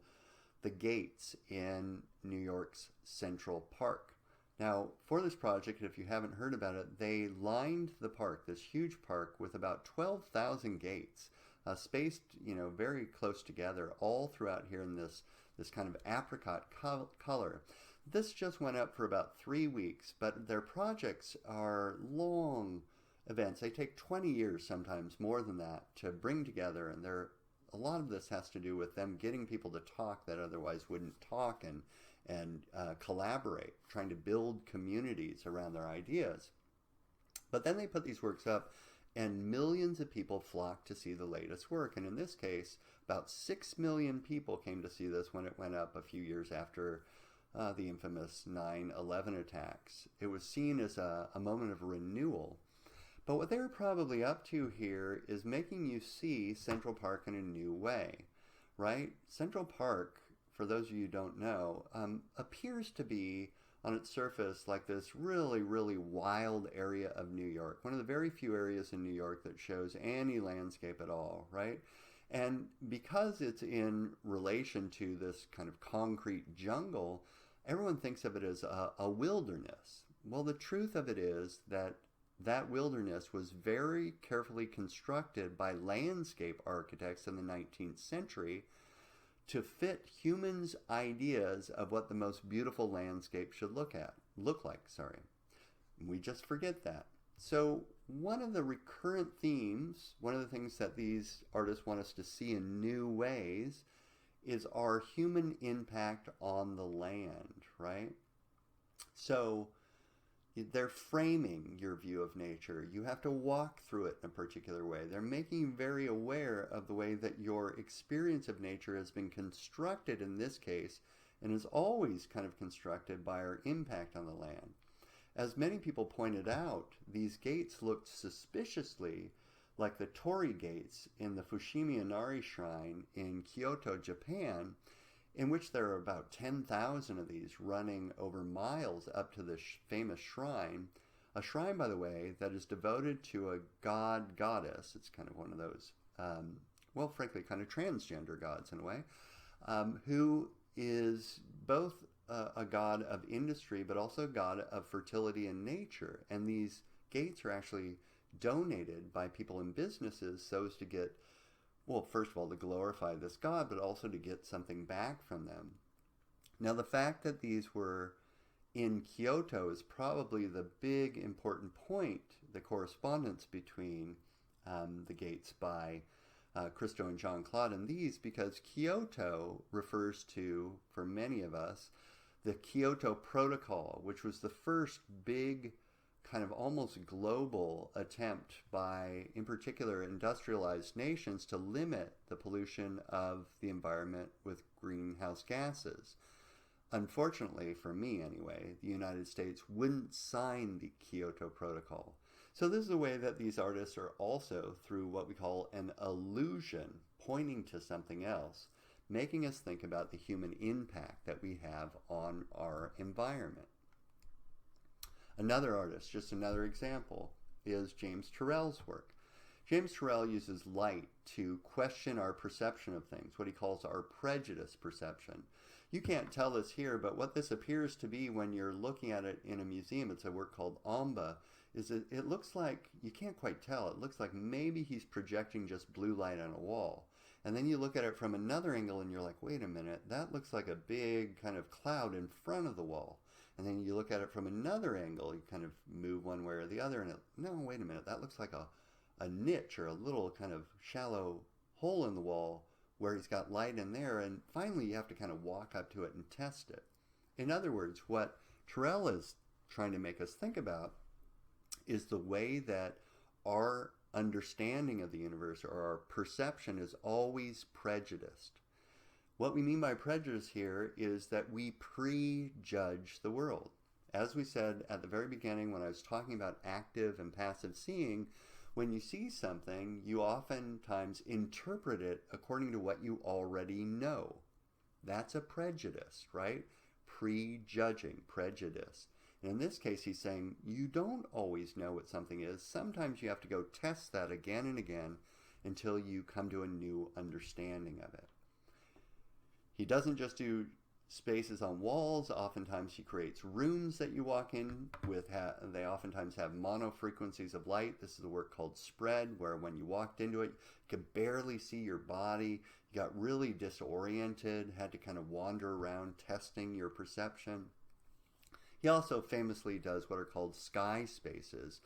The Gates in New York's Central Park. Now, for this project, if you haven't heard about it, they lined the park, this huge park, with about 12,000 gates, spaced, very close together, all throughout here in this kind of apricot color. This just went up for about 3 weeks, but their projects are long events. They take 20 years, sometimes more than that, to bring together, and a lot of this has to do with them getting people to talk that otherwise wouldn't talk and collaborate, trying to build communities around their ideas. But then they put these works up, and millions of people flocked to see the latest work. And in this case, about 6 million people came to see this when it went up a few years after the infamous 9/11 attacks. It was seen as a moment of renewal. But what they're probably up to here is making you see Central Park in a new way, right? Central Park, for those of you who don't know, appears to be on its surface like this really, really wild area of New York. One of the very few areas in New York that shows any landscape at all, right? And because it's in relation to this kind of concrete jungle, everyone thinks of it as a wilderness. Well, the truth of it is that wilderness was very carefully constructed by landscape architects in the 19th century to fit humans' ideas of what the most beautiful landscape should look like. We just forget that. So one of the recurrent themes, one of the things that these artists want us to see in new ways, is our human impact on the land, right? So they're framing your view of nature. You have to walk through it in a particular way. They're making you very aware of the way that your experience of nature has been constructed in this case, and is always kind of constructed by our impact on the land. As many people pointed out, these gates looked suspiciously like the Torii gates in the Fushimi Inari Shrine in Kyoto, Japan, in which there are about 10,000 of these running over miles up to this famous shrine. A shrine, by the way, that is devoted to a goddess. It's kind of one of those, frankly, kind of transgender gods in a way, who is both a god of industry, but also a god of fertility and nature. And these gates are actually donated by people in businesses so as to get, well, first of all, to glorify this god, but also to get something back from them. Now, the fact that these were in Kyoto is probably the big important point, the correspondence between the gates by Christo and Jean-Claude and these, because Kyoto refers to, for many of us, the Kyoto Protocol, which was the first big kind of almost global attempt by, in particular, industrialized nations to limit the pollution of the environment with greenhouse gases. Unfortunately, for me anyway, the United States wouldn't sign the Kyoto Protocol. So this is a way that these artists are also, through what we call an illusion, pointing to something else, making us think about the human impact that we have on our environment. Another artist, just another example, is James Turrell's work. James Turrell uses light to question our perception of things, what he calls our prejudice perception. You can't tell this here, but what this appears to be when you're looking at it in a museum, it's a work called Amba, is that it looks like, you can't quite tell, it looks like maybe he's projecting just blue light on a wall. And then you look at it from another angle and you're like, wait a minute, that looks like a big kind of cloud in front of the wall. And then you look at it from another angle, you kind of move one way or the other, and no, wait a minute, that looks like a niche or a little kind of shallow hole in the wall where he's got light in there, and finally you have to kind of walk up to it and test it. In other words, what Turrell is trying to make us think about is the way that our understanding of the universe or our perception is always prejudiced. What we mean by prejudice here is that we prejudge the world. As we said at the very beginning when I was talking about active and passive seeing, when you see something, you oftentimes interpret it according to what you already know. That's a prejudice, right? Prejudging, prejudice. And in this case, he's saying you don't always know what something is. Sometimes you have to go test that again and again until you come to a new understanding of it. He doesn't just do spaces on walls. Oftentimes he creates rooms that you walk in with. They oftentimes have monofrequencies of light. This is a work called Spread, where when you walked into it, you could barely see your body. You got really disoriented, had to kind of wander around testing your perception. He also famously does what are called sky spaces.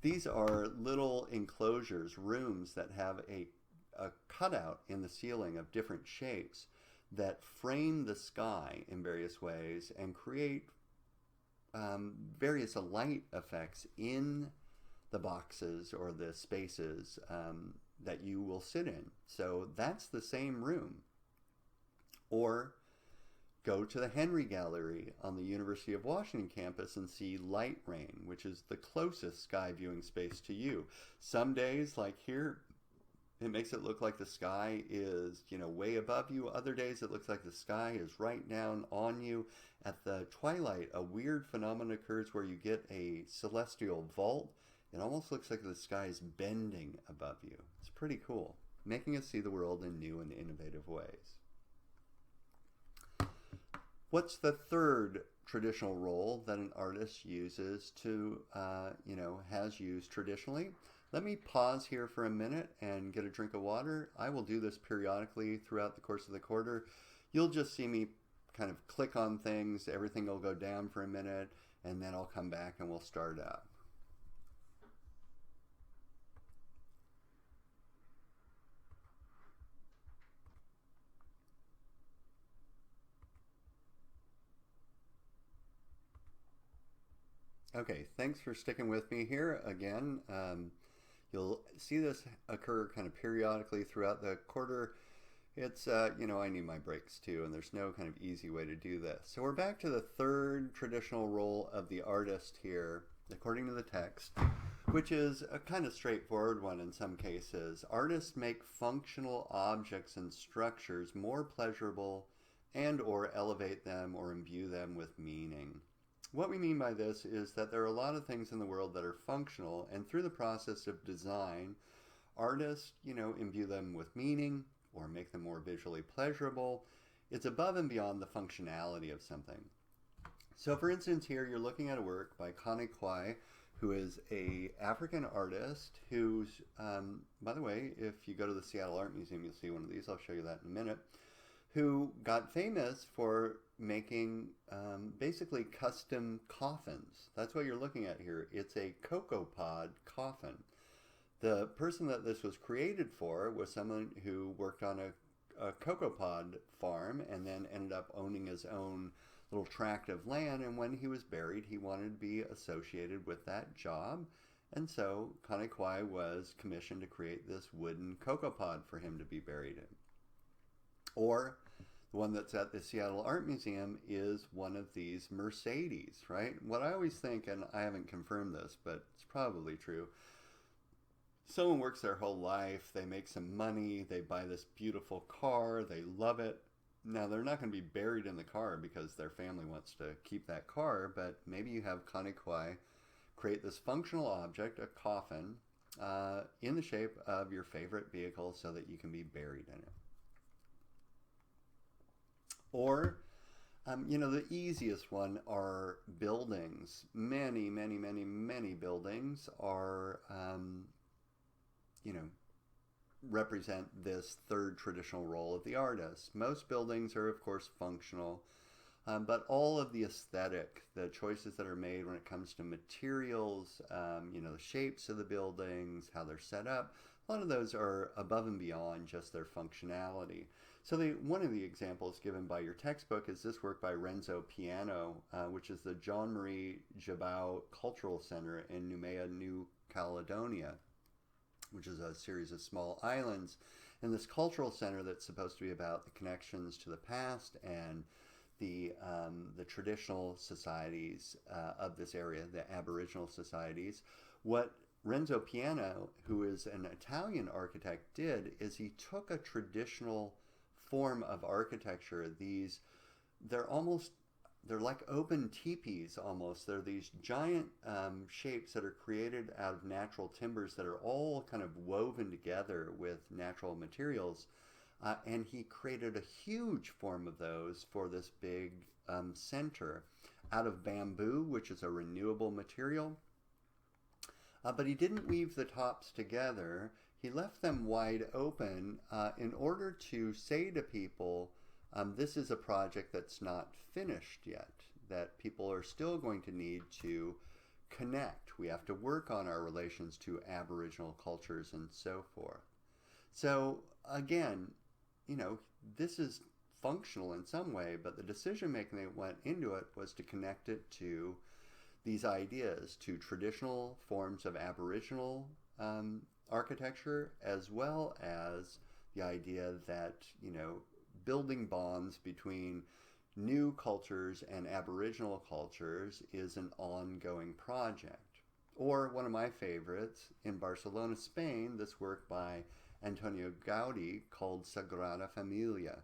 These are little enclosures, rooms that have a cutout in the ceiling of different shapes that frame the sky in various ways and create various light effects in the boxes or the spaces that you will sit in. So that's the same room. Or go to the Henry Gallery on the University of Washington campus and see Light Rain, which is the closest sky viewing space to you. Some days, like here, it makes it look like the sky is, way above you. Other days it looks like the sky is right down on you. At the twilight, a weird phenomenon occurs where you get a celestial vault. It almost looks like the sky is bending above you. It's pretty cool, making us see the world in new and innovative ways. What's the third traditional role that an artist uses to, has used traditionally? Let me pause here for a minute and get a drink of water. I will do this periodically throughout the course of the quarter. You'll just see me kind of click on things. Everything will go down for a minute, and then I'll come back and we'll start up. Okay, thanks for sticking with me here again. You'll see this occur kind of periodically throughout the quarter. It's, I need my breaks too, and there's no kind of easy way to do this. So we're back to the third traditional role of the artist here, according to the text, which is a kind of straightforward one in some cases. Artists make functional objects and structures more pleasurable and or elevate them or imbue them with meaning. What we mean by this is that there are a lot of things in the world that are functional, and through the process of design, artists, imbue them with meaning or make them more visually pleasurable. It's above and beyond the functionality of something. So for instance, here you're looking at a work by Connie Kwai, who is an African artist who's, by the way, if you go to the Seattle Art Museum, you'll see one of these. I'll show you that in a minute. Who got famous for making basically custom coffins. That's what you're looking at here. It's a cocoa pod coffin. The person that this was created for was someone who worked on a cocoa pod farm and then ended up owning his own little tract of land. And when he was buried, he wanted to be associated with that job. And so Connie Kwai was commissioned to create this wooden cocoa pod for him to be buried in. Or the one that's at the Seattle Art Museum is one of these Mercedes, right? What I always think, and I haven't confirmed this, but it's probably true, someone works their whole life, they make some money, they buy this beautiful car, they love it. Now, they're not going to be buried in the car because their family wants to keep that car, but maybe you have Connie Kwai create this functional object, a coffin, in the shape of your favorite vehicle so that you can be buried in it. Or, the easiest one are buildings. Many, many, many, many buildings are, represent this third traditional role of the artist. Most buildings are, of course, functional, but all of the aesthetic, the choices that are made when it comes to materials, the shapes of the buildings, how they're set up, a lot of those are above and beyond just their functionality. So one of the examples given by your textbook is this work by Renzo Piano, which is the Jean Marie Jabau Cultural Center in Noumea, New Caledonia, which is a series of small islands. And this cultural center that's supposed to be about the connections to the past and the traditional societies of this area, the Aboriginal societies. What Renzo Piano, who is an Italian architect, did is he took a traditional form of architecture. They're like open teepees almost. They're these giant shapes that are created out of natural timbers that are all kind of woven together with natural materials. And he created a huge form of those for this big center out of bamboo, which is a renewable material. But he didn't weave the tops together. He left them wide open in order to say to people, this is a project that's not finished yet, that people are still going to need to connect. We have to work on our relations to Aboriginal cultures and so forth. So again, this is functional in some way, but the decision making that went into it was to connect it to these ideas, to traditional forms of Aboriginal architecture, as well as the idea that, building bonds between new cultures and Aboriginal cultures is an ongoing project. Or one of my favorites, in Barcelona, Spain, this work by Antonio Gaudi called Sagrada Familia.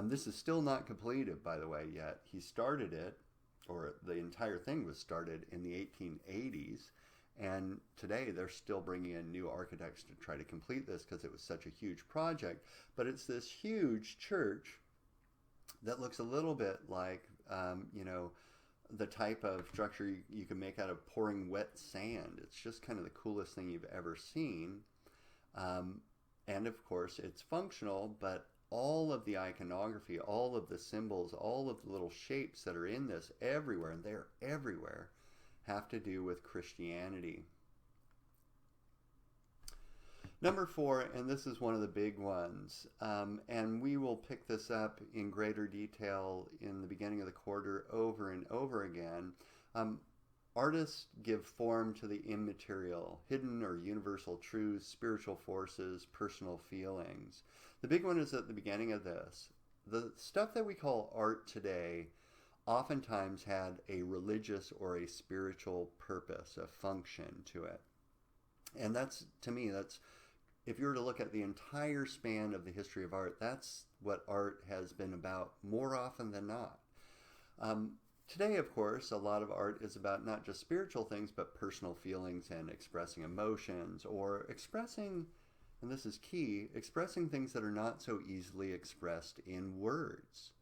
This is still not completed, by the way, yet. He started it, or the entire thing was started in the 1880s, and today they're still bringing in new architects to try to complete this because it was such a huge project. But it's this huge church that looks a little bit like, the type of structure you can make out of pouring wet sand. It's just kind of the coolest thing you've ever seen. And of course, it's functional, but all of the iconography, all of the symbols, all of the little shapes that are in this everywhere, and they're everywhere, have to do with Christianity. Number 4, and this is one of the big ones, and we will pick this up in greater detail in the beginning of the quarter over and over again. Artists give form to the immaterial, hidden or universal truths, spiritual forces, personal feelings. The big one is at the beginning of this. The stuff that we call art today oftentimes had a religious or a spiritual purpose, a function to it. And that's, to me, if you were to look at the entire span of the history of art, that's what art has been about more often than not. Today, of course, a lot of art is about not just spiritual things, but personal feelings and expressing emotions, or expressing, and this is key, expressing things that are not so easily expressed in words,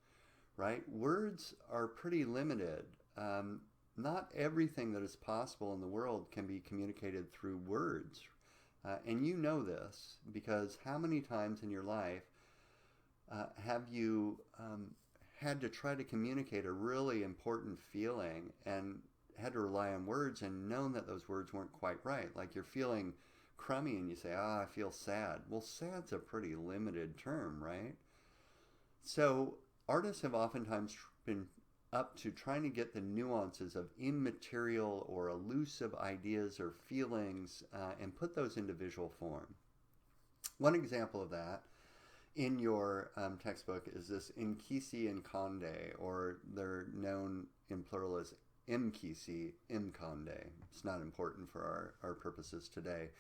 right? Words are pretty limited. Not everything that is possible in the world can be communicated through words. And you know this, because how many times in your life have you had to try to communicate a really important feeling and had to rely on words and known that those words weren't quite right? Like you're feeling crummy and you say, I feel sad. Well, sad's a pretty limited term, right? So artists have oftentimes been up to trying to get the nuances of immaterial or elusive ideas or feelings and put those into visual form. One example of that in your textbook is this Nkisi and Conde, or they're known in plural as Mkisi, Mkonde. It's not important for our purposes today.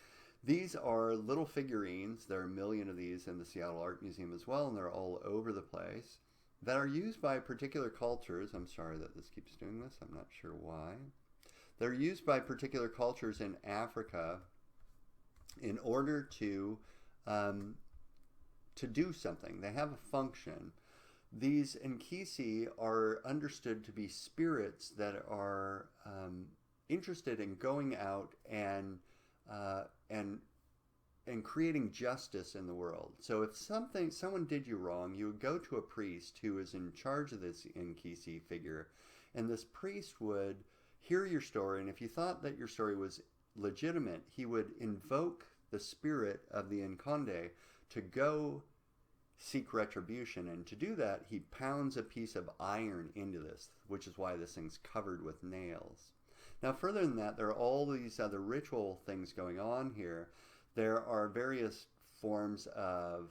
These are little figurines. There are 1 million of these in the Seattle Art Museum as well, and they're all over the place, that are used by particular cultures. I'm sorry that this keeps doing this. I'm not sure why. They're used by particular cultures in Africa in order to do something. They have a function. These Nkisi are understood to be spirits that are interested in going out and creating justice in the world. So if someone did you wrong, you would go to a priest who is in charge of this Nkisi figure, and this priest would hear your story, and if you thought that your story was legitimate, he would invoke the spirit of the Nkonde to go seek retribution. And to do that, he pounds a piece of iron into this, which is why this thing's covered with nails. Now, further than that, there are all these other ritual things going on here. There are various forms of,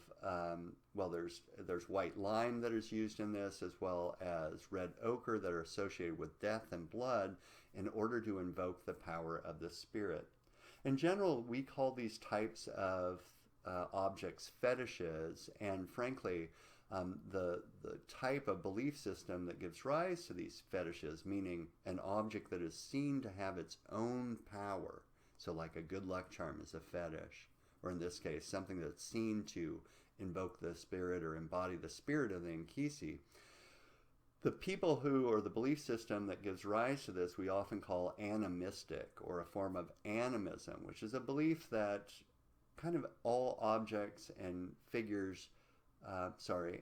there's white lime that is used in this, as well as red ochre that are associated with death and blood in order to invoke the power of the spirit. In general, we call these types of objects fetishes, and frankly, The type of belief system that gives rise to these fetishes, meaning an object that is seen to have its own power. So like a good luck charm is a fetish, or in this case, something that's seen to invoke the spirit or embody the spirit of the Inkisi. The people who, or the belief system that gives rise to this, we often call animistic, or a form of animism, which is a belief that kind of all objects and figures,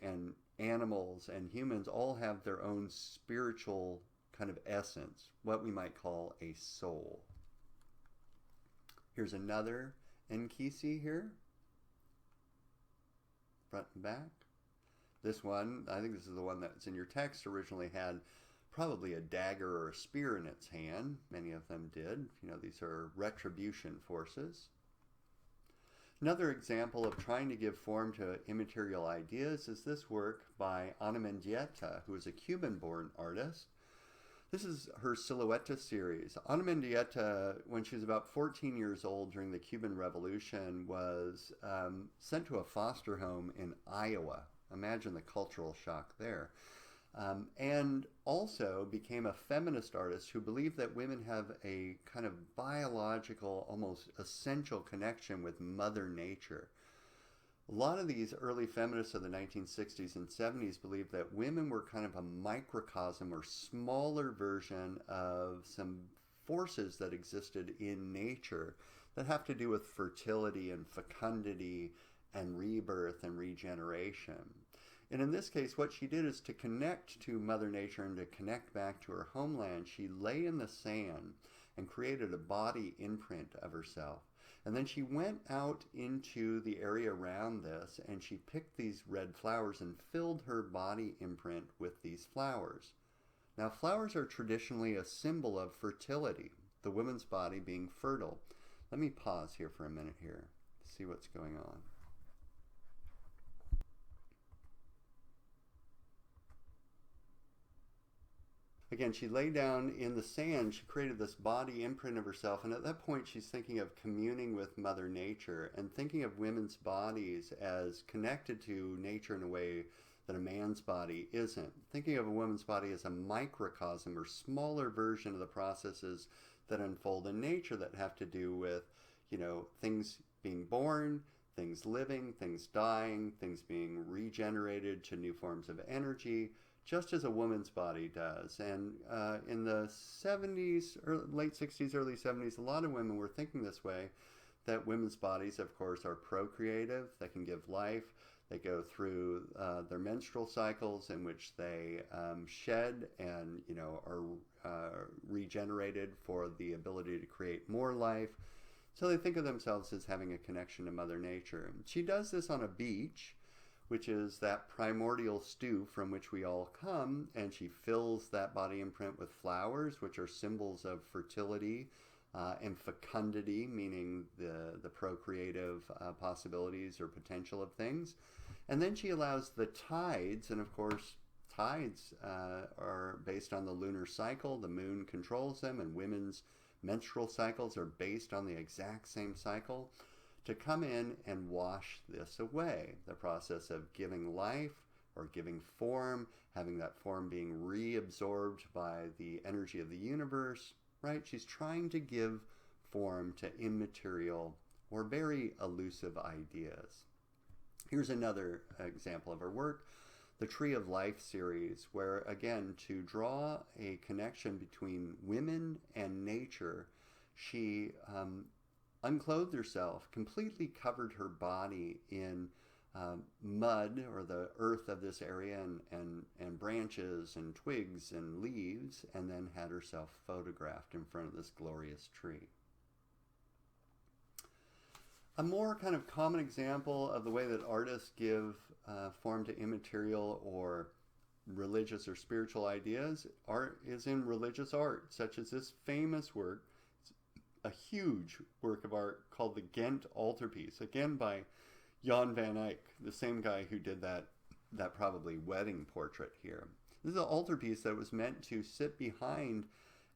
and animals and humans all have their own spiritual kind of essence, what we might call a soul. Here's another Inkisi here, front and back. This one, I think this is the one that's in your text, originally had probably a dagger or a spear in its hand. Many of them did. These are retribution forces. Another example of trying to give form to immaterial ideas is this work by Ana Mendieta, who is a Cuban-born artist. This is her Silhouette series. Ana Mendieta, when she was about 14 years old during the Cuban Revolution, was sent to a foster home in Iowa. Imagine the cultural shock there. And also became a feminist artist who believed that women have a kind of biological, almost essential connection with Mother Nature. A lot of these early feminists of the 1960s and 70s believed that women were kind of a microcosm or smaller version of some forces that existed in nature that have to do with fertility and fecundity and rebirth and regeneration. And in this case, what she did is to connect to Mother Nature and to connect back to her homeland. She lay in the sand and created a body imprint of herself. And then she went out into the area around this and she picked these red flowers and filled her body imprint with these flowers. Now, flowers are traditionally a symbol of fertility, the woman's body being fertile. Let me pause here for a minute here, see what's going on. Again, she lay down in the sand, she created this body imprint of herself, and at that point she's thinking of communing with Mother Nature and thinking of women's bodies as connected to nature in a way that a man's body isn't. Thinking of a woman's body as a microcosm or smaller version of the processes that unfold in nature that have to do with, things being born, things living, things dying, things being regenerated to new forms of energy, just as a woman's body does. And in the 70s, late 60s, early 70s, a lot of women were thinking this way, that women's bodies, of course, are procreative, they can give life, they go through their menstrual cycles in which they shed and, are regenerated for the ability to create more life. So they think of themselves as having a connection to Mother Nature. She does this on a beach, which is that primordial stew from which we all come, and she fills that body imprint with flowers, which are symbols of fertility and fecundity, meaning the procreative possibilities or potential of things. And then she allows the tides, and of course tides are based on the lunar cycle, the moon controls them, and women's menstrual cycles are based on the exact same cycle, to come in and wash this away. The process of giving life or giving form, having that form being reabsorbed by the energy of the universe, right? She's trying to give form to immaterial or very elusive ideas. Here's another example of her work, the Tree of Life series, where again, to draw a connection between women and nature, she unclothed herself, completely covered her body in mud or the earth of this area and branches and twigs and leaves, and then had herself photographed in front of this glorious tree. A more kind of common example of the way that artists give form to immaterial or religious or spiritual ideas is in religious art, such as this famous work, a huge work of art called the Ghent altarpiece, again by Jan van Eyck, the same guy who did that probably wedding portrait here. This is an altarpiece that was meant to sit behind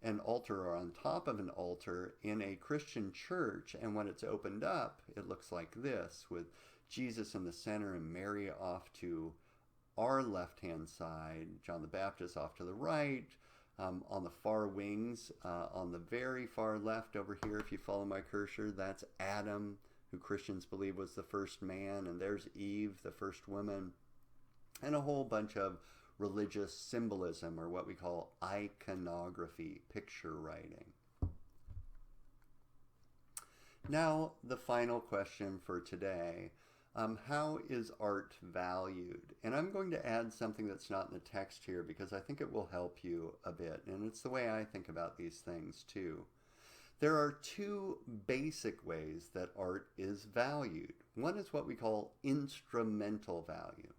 an altar or on top of an altar in a Christian church, and when it's opened up, it looks like this, with Jesus in the center and Mary off to our left-hand side, John the Baptist off to the right. On the far wings, on the very far left over here, if you follow my cursor, that's Adam, who Christians believe was the first man, and there's Eve, the first woman, and a whole bunch of religious symbolism, or what we call iconography, picture writing. Now, the final question for today. How is art valued? And I'm going to add something that's not in the text here because I think it will help you a bit. And it's the way I think about these things too. There are two basic ways that art is valued. One is what we call instrumental value.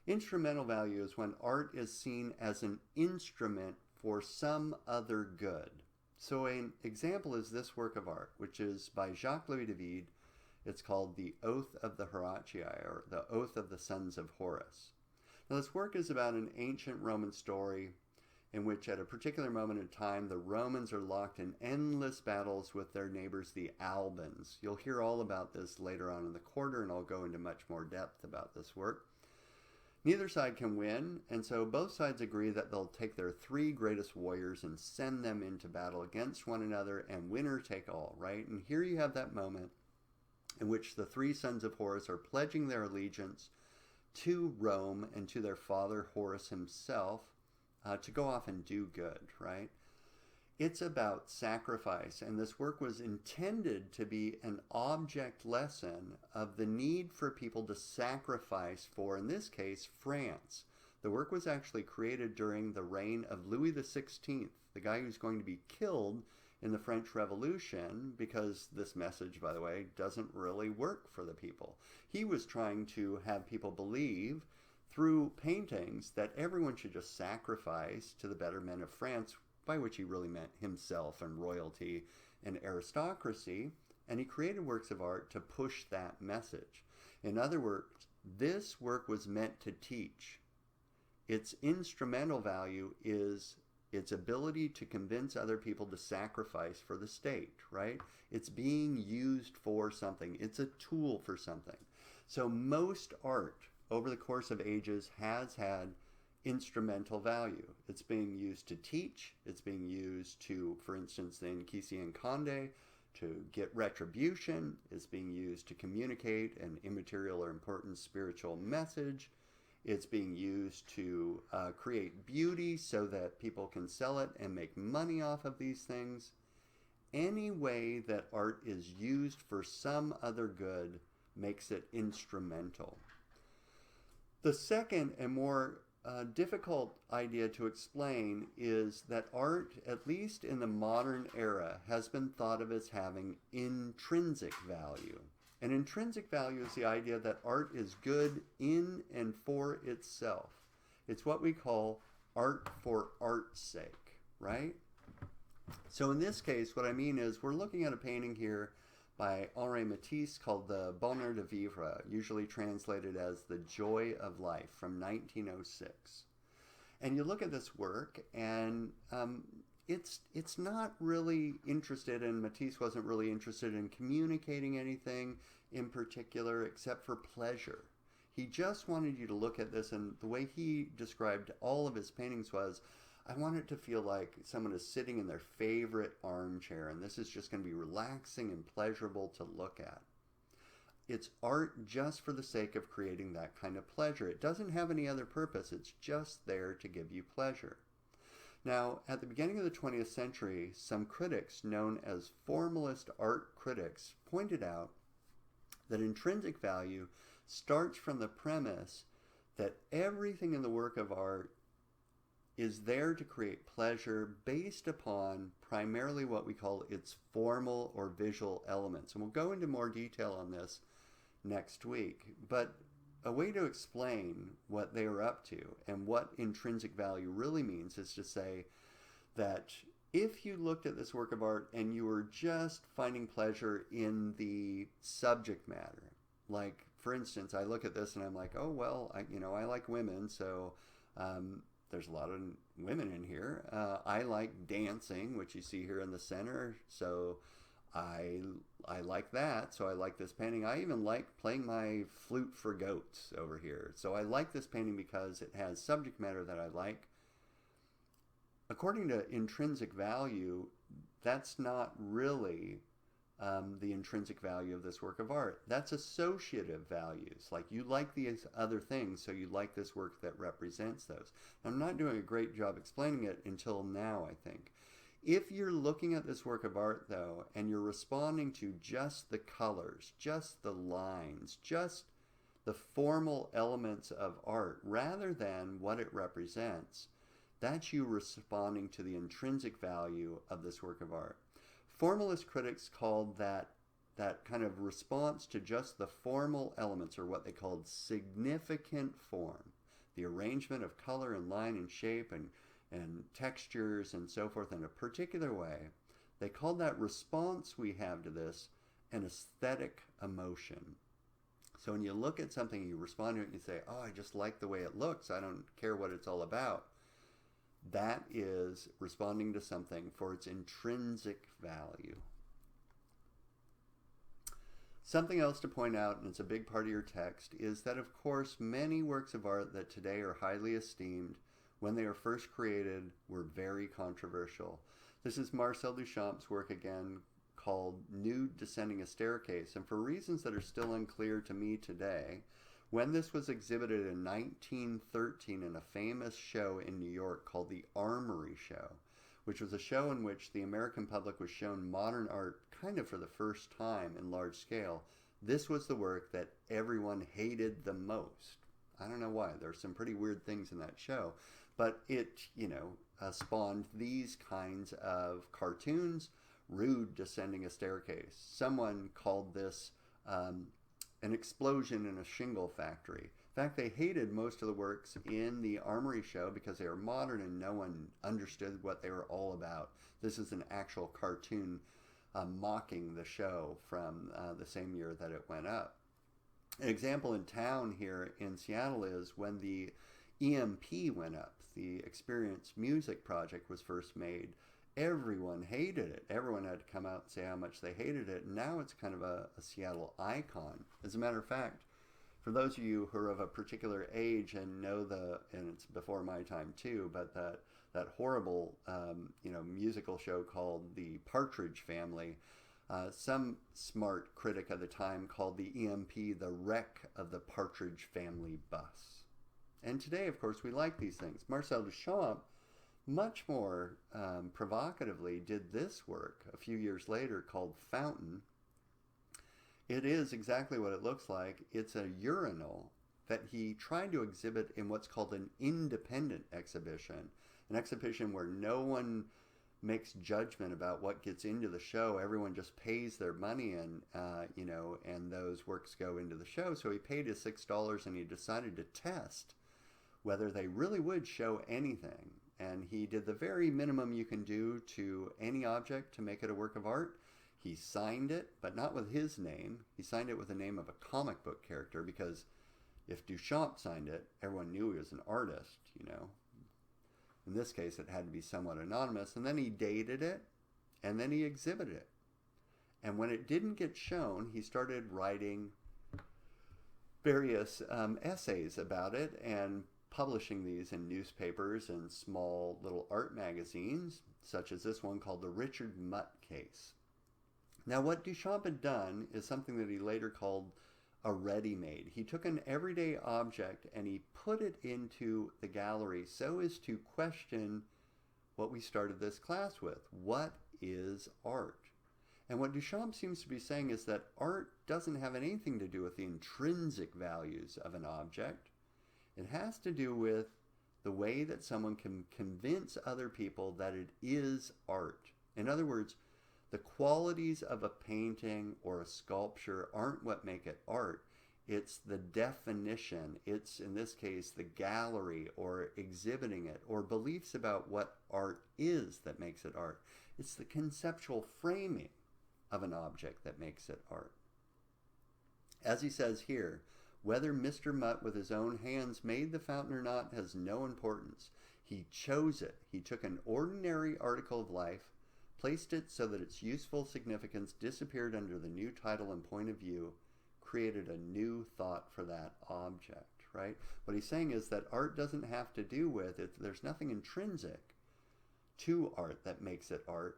Instrumental value is when art is seen as an instrument for some other good. So an example is this work of art, which is by Jacques-Louis David. It's called The Oath of the Horatii, or The Oath of the Sons of Horus. Now, this work is about an ancient Roman story in which at a particular moment in time, the Romans are locked in endless battles with their neighbors, the Albans. You'll hear all about this later on in the quarter, and I'll go into much more depth about this work. Neither side can win, and so both sides agree that they'll take their three greatest warriors and send them into battle against one another, and winner take all, right? And here you have that moment in which the three sons of Horus are pledging their allegiance to Rome and to their father Horus himself to go off and do good, right? It's about sacrifice, and this work was intended to be an object lesson of the need for people to sacrifice for, in this case, France. The work was actually created during the reign of Louis XVI, the guy who's going to be killed in the French Revolution, because this message, by the way, doesn't really work for the people. He was trying to have people believe through paintings that everyone should just sacrifice to the betterment of France, by which he really meant himself and royalty and aristocracy, and he created works of art to push that message. In other words, this work was meant to teach. Its instrumental value is its ability to convince other people to sacrifice for the state, right? It's being used for something. It's a tool for something. So most art over the course of ages has had instrumental value. It's being used to teach. It's being used to, for instance, in Kissy Conde, to get retribution. It's being used to communicate an immaterial or important spiritual message. It's being used to create beauty so that people can sell it and make money off of these things. Any way that art is used for some other good makes it instrumental. The second and more difficult idea to explain is that art, at least in the modern era, has been thought of as having intrinsic value. And intrinsic value is the idea that art is good in and for itself. It's what we call art for art's sake, right? So in this case, what I mean is we're looking at a painting here by Henri Matisse called the Bonheur de Vivre, usually translated as The Joy of Life, from 1906. And you look at this work, and it's not really interested, and Matisse wasn't really interested in communicating anything in particular except for pleasure. He just wanted you to look at this, and the way he described all of his paintings was, I want it to feel like someone is sitting in their favorite armchair, and this is just going to be relaxing and pleasurable to look at. It's art just for the sake of creating that kind of pleasure. It doesn't have any other purpose. It's just there to give you pleasure. Now, at the beginning of the 20th century, some critics known as formalist art critics pointed out that intrinsic value starts from the premise that everything in the work of art is there to create pleasure based upon primarily what we call its formal or visual elements. And we'll go into more detail on this next week. But a way to explain what they are up to and what intrinsic value really means is to say that if you looked at this work of art and you were just finding pleasure in the subject matter, like, for instance, I look at this and I'm like, oh, well, I like women, so there's a lot of women in here. I like dancing, which you see here in the center, so I like that, so I like this painting. I even like playing my flute for goats over here. So I like this painting because it has subject matter that I like. According to intrinsic value, that's not really the intrinsic value of this work of art. That's associative values. Like, you like these other things, so you like this work that represents those. I'm not doing a great job explaining it until now, I think. If you're looking at this work of art, though, and you're responding to just the colors, just the lines, just the formal elements of art, rather than what it represents, that's you responding to the intrinsic value of this work of art. Formalist critics called that kind of response to just the formal elements, or what they called significant form, the arrangement of color and line and shape and textures and so forth in a particular way. They called that response we have to this an aesthetic emotion. So when you look at something, you respond to it and you say, oh, I just like the way it looks, I don't care what it's all about. That is responding to something for its intrinsic value. Something else to point out, and it's a big part of your text, is that of course many works of art that today are highly esteemed, when they were first created, were very controversial. This is Marcel Duchamp's work again, called Nude Descending a Staircase, and for reasons that are still unclear to me today, when this was exhibited in 1913 in a famous show in New York called the Armory Show, which was a show in which the American public was shown modern art kind of for the first time in large scale, this was the work that everyone hated the most. I don't know why. There's some pretty weird things in that show, but it, spawned these kinds of cartoons. Rude Descending a Staircase. Someone called this an explosion in a shingle factory. In fact, they hated most of the works in the Armory Show because they were modern and no one understood what they were all about. This is an actual cartoon mocking the show from the same year that it went up. An example in town here in Seattle is when the EMP went up, the Experience Music Project was first made. Everyone hated it. Everyone had to come out and say how much they hated it. And now it's kind of a Seattle icon. As a matter of fact, for those of you who are of a particular age and know and it's before my time too, but that horrible, musical show called The Partridge Family, some smart critic at the time called the EMP the wreck of the Partridge Family bus. And today, of course, we like these things. Marcel Duchamp, much more provocatively, did this work a few years later called Fountain. It is exactly what it looks like. It's a urinal that he tried to exhibit in what's called an independent exhibition, an exhibition where no one makes judgment about what gets into the show. Everyone just pays their money and those works go into the show. So he paid his $6 and he decided to test whether they really would show anything. And he did the very minimum you can do to any object to make it a work of art. He signed it, but not with his name. He signed it with the name of a comic book character, because if Duchamp signed it, everyone knew he was an artist, In this case, it had to be somewhat anonymous. And then he dated it, and then he exhibited it. And when it didn't get shown, he started writing various essays about it and publishing these in newspapers and small little art magazines, such as this one called The Richard Mutt Case. Now, what Duchamp had done is something that he later called a ready-made. He took an everyday object and he put it into the gallery so as to question what we started this class with. What is art? And what Duchamp seems to be saying is that art doesn't have anything to do with the intrinsic values of an object. It has to do with the way that someone can convince other people that it is art. In other words, the qualities of a painting or a sculpture aren't what make it art. It's the definition. It's, in this case, the gallery or exhibiting it, or beliefs about what art is that makes it art. It's the conceptual framing of an object that makes it art. As he says here, whether Mr. Mutt with his own hands made the fountain or not has no importance. He chose it. He took an ordinary article of life, placed it so that its useful significance disappeared under the new title and point of view, created a new thought for that object, right? What he's saying is that art doesn't have to do with it. There's nothing intrinsic to art that makes it art.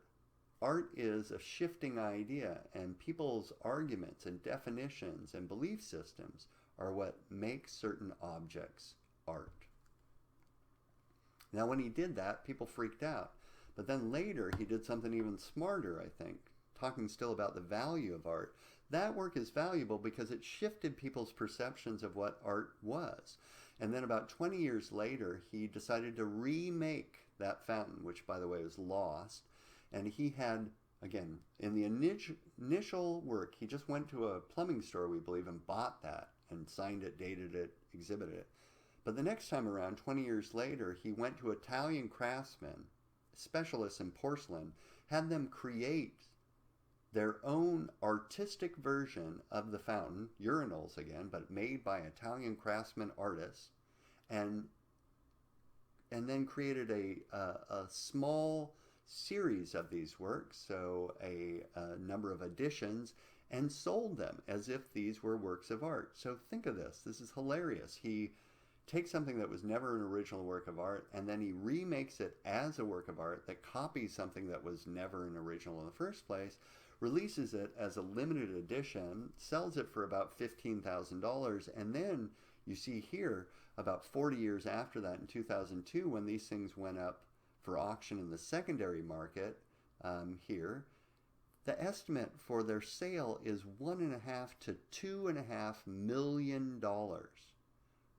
Art is a shifting idea, and people's arguments and definitions and belief systems are what makes certain objects art. Now, when he did that, people freaked out. But then later, he did something even smarter, I think, talking still about the value of art. That work is valuable because it shifted people's perceptions of what art was. And then about 20 years later, he decided to remake that fountain, which, by the way, was lost. And he had, again, in the initial work, he just went to a plumbing store, we believe, and bought that and signed it, dated it, exhibited it. But the next time around, 20 years later, he went to Italian craftsmen, specialists in porcelain, had them create their own artistic version of the fountain, urinals again, but made by Italian craftsmen artists, and then created a small series of these works, so a number of editions, and sold them as if these were works of art. So think of this. This is hilarious. He takes something that was never an original work of art, and then he remakes it as a work of art that copies something that was never an original in the first place, releases it as a limited edition, sells it for about $15,000, and then you see here, about 40 years after that, in 2002, when these things went up for auction in the secondary market here, the estimate for their sale is $1.5 to $2.5 million.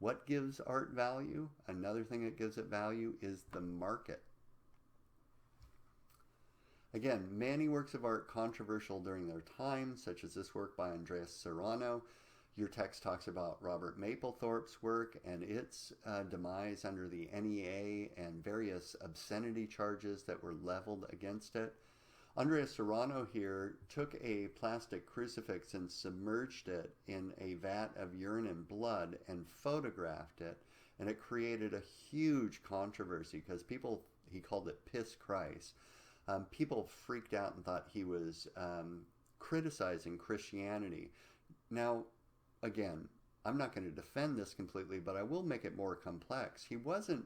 What gives art value? Another thing that gives it value is the market. Again, many works of art controversial during their time, such as this work by Andreas Serrano. Your text talks about Robert Mapplethorpe's work and its demise under the NEA and various obscenity charges that were leveled against it. Andreas Serrano here took a plastic crucifix and submerged it in a vat of urine and blood and photographed it, and it created a huge controversy because people, he called it Piss Christ. People freaked out and thought he was criticizing Christianity. Now, again, I'm not going to defend this completely, but I will make it more complex. He wasn't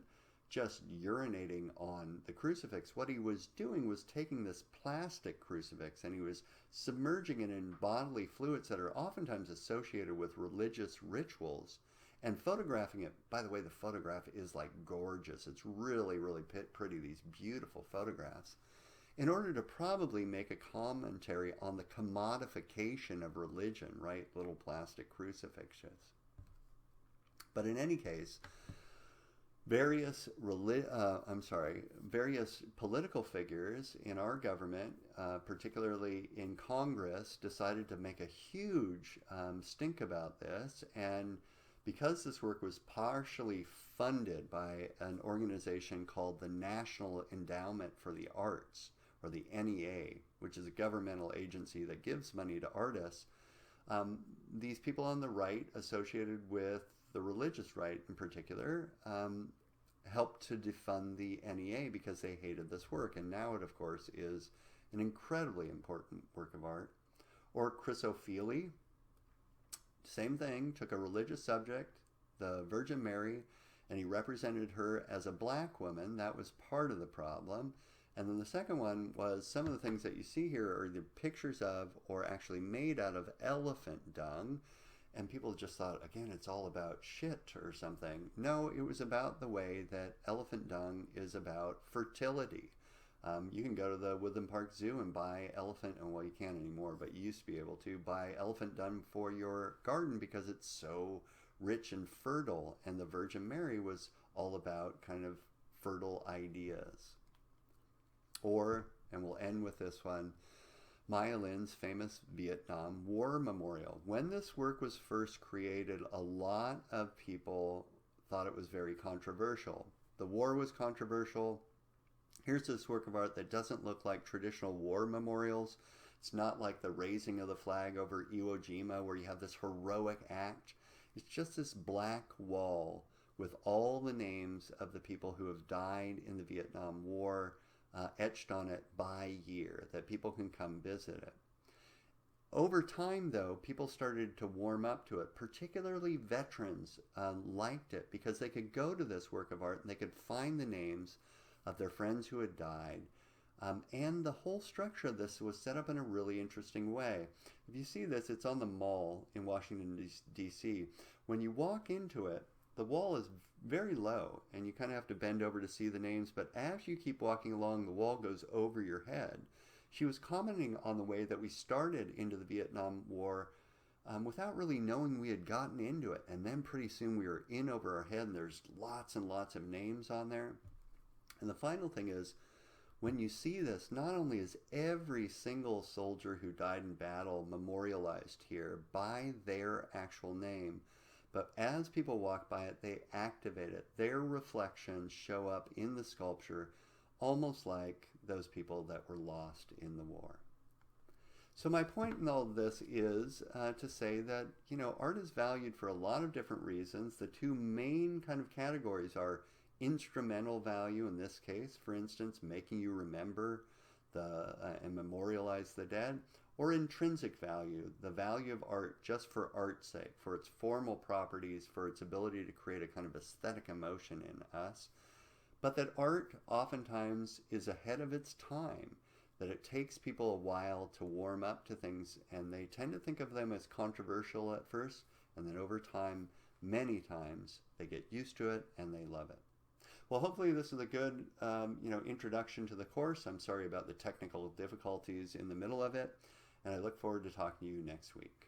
just urinating on the crucifix. What he was doing was taking this plastic crucifix and he was submerging it in bodily fluids that are oftentimes associated with religious rituals and photographing it. By the way, the photograph is like gorgeous. It's really, really pretty, these beautiful photographs, in order to probably make a commentary on the commodification of religion, right? Little plastic crucifixes. But in any case, various political figures in our government, particularly in Congress, decided to make a huge stink about this. And because this work was partially funded by an organization called the National Endowment for the Arts, or the NEA, which is a governmental agency that gives money to artists, these people on the right, associated with the religious right in particular, helped to defund the NEA because they hated this work. And now it, of course, is an incredibly important work of art. Or Chrysophilia, same thing, took a religious subject, the Virgin Mary, and he represented her as a black woman. That was part of the problem. And then the second one was some of the things that you see here are either pictures of or actually made out of elephant dung. And people just thought, again, it's all about shit or something. No, it was about the way that elephant dung is about fertility. You can go to the Woodland Park Zoo and buy elephant, and well, you can't anymore, but you used to be able to buy elephant dung for your garden because it's so rich and fertile. And the Virgin Mary was all about kind of fertile ideas. Or, and we'll end with this one, Maya Lin's famous Vietnam War Memorial. When this work was first created, a lot of people thought it was very controversial. The war was controversial. Here's this work of art that doesn't look like traditional war memorials. It's not like the raising of the flag over Iwo Jima where you have this heroic act. It's just this black wall with all the names of the people who have died in the Vietnam War, etched on it by year, that people can come visit it. Over time, though, people started to warm up to it. Particularly veterans liked it because they could go to this work of art and they could find the names of their friends who had died. And the whole structure of this was set up in a really interesting way. If you see this, it's on the Mall in Washington, D.C. When you walk into it, the wall is very low and you kind of have to bend over to see the names, but as you keep walking along, the wall goes over your head. She was commenting on the way that we started into the Vietnam War without really knowing we had gotten into it. And then pretty soon we were in over our head and there's lots and lots of names on there. And the final thing is, when you see this, not only is every single soldier who died in battle memorialized here by their actual name, but as people walk by it, they activate it. Their reflections show up in the sculpture, almost like those people that were lost in the war. So my point in all of this is to say that, art is valued for a lot of different reasons. The two main kind of categories are instrumental value, in this case, for instance, making you remember and memorialize the dead, or intrinsic value, the value of art just for art's sake, for its formal properties, for its ability to create a kind of aesthetic emotion in us. But that art oftentimes is ahead of its time, that it takes people a while to warm up to things, and they tend to think of them as controversial at first, and then over time, many times, they get used to it and they love it. Well, hopefully this is a good introduction to the course. I'm sorry about the technical difficulties in the middle of it, and I look forward to talking to you next week.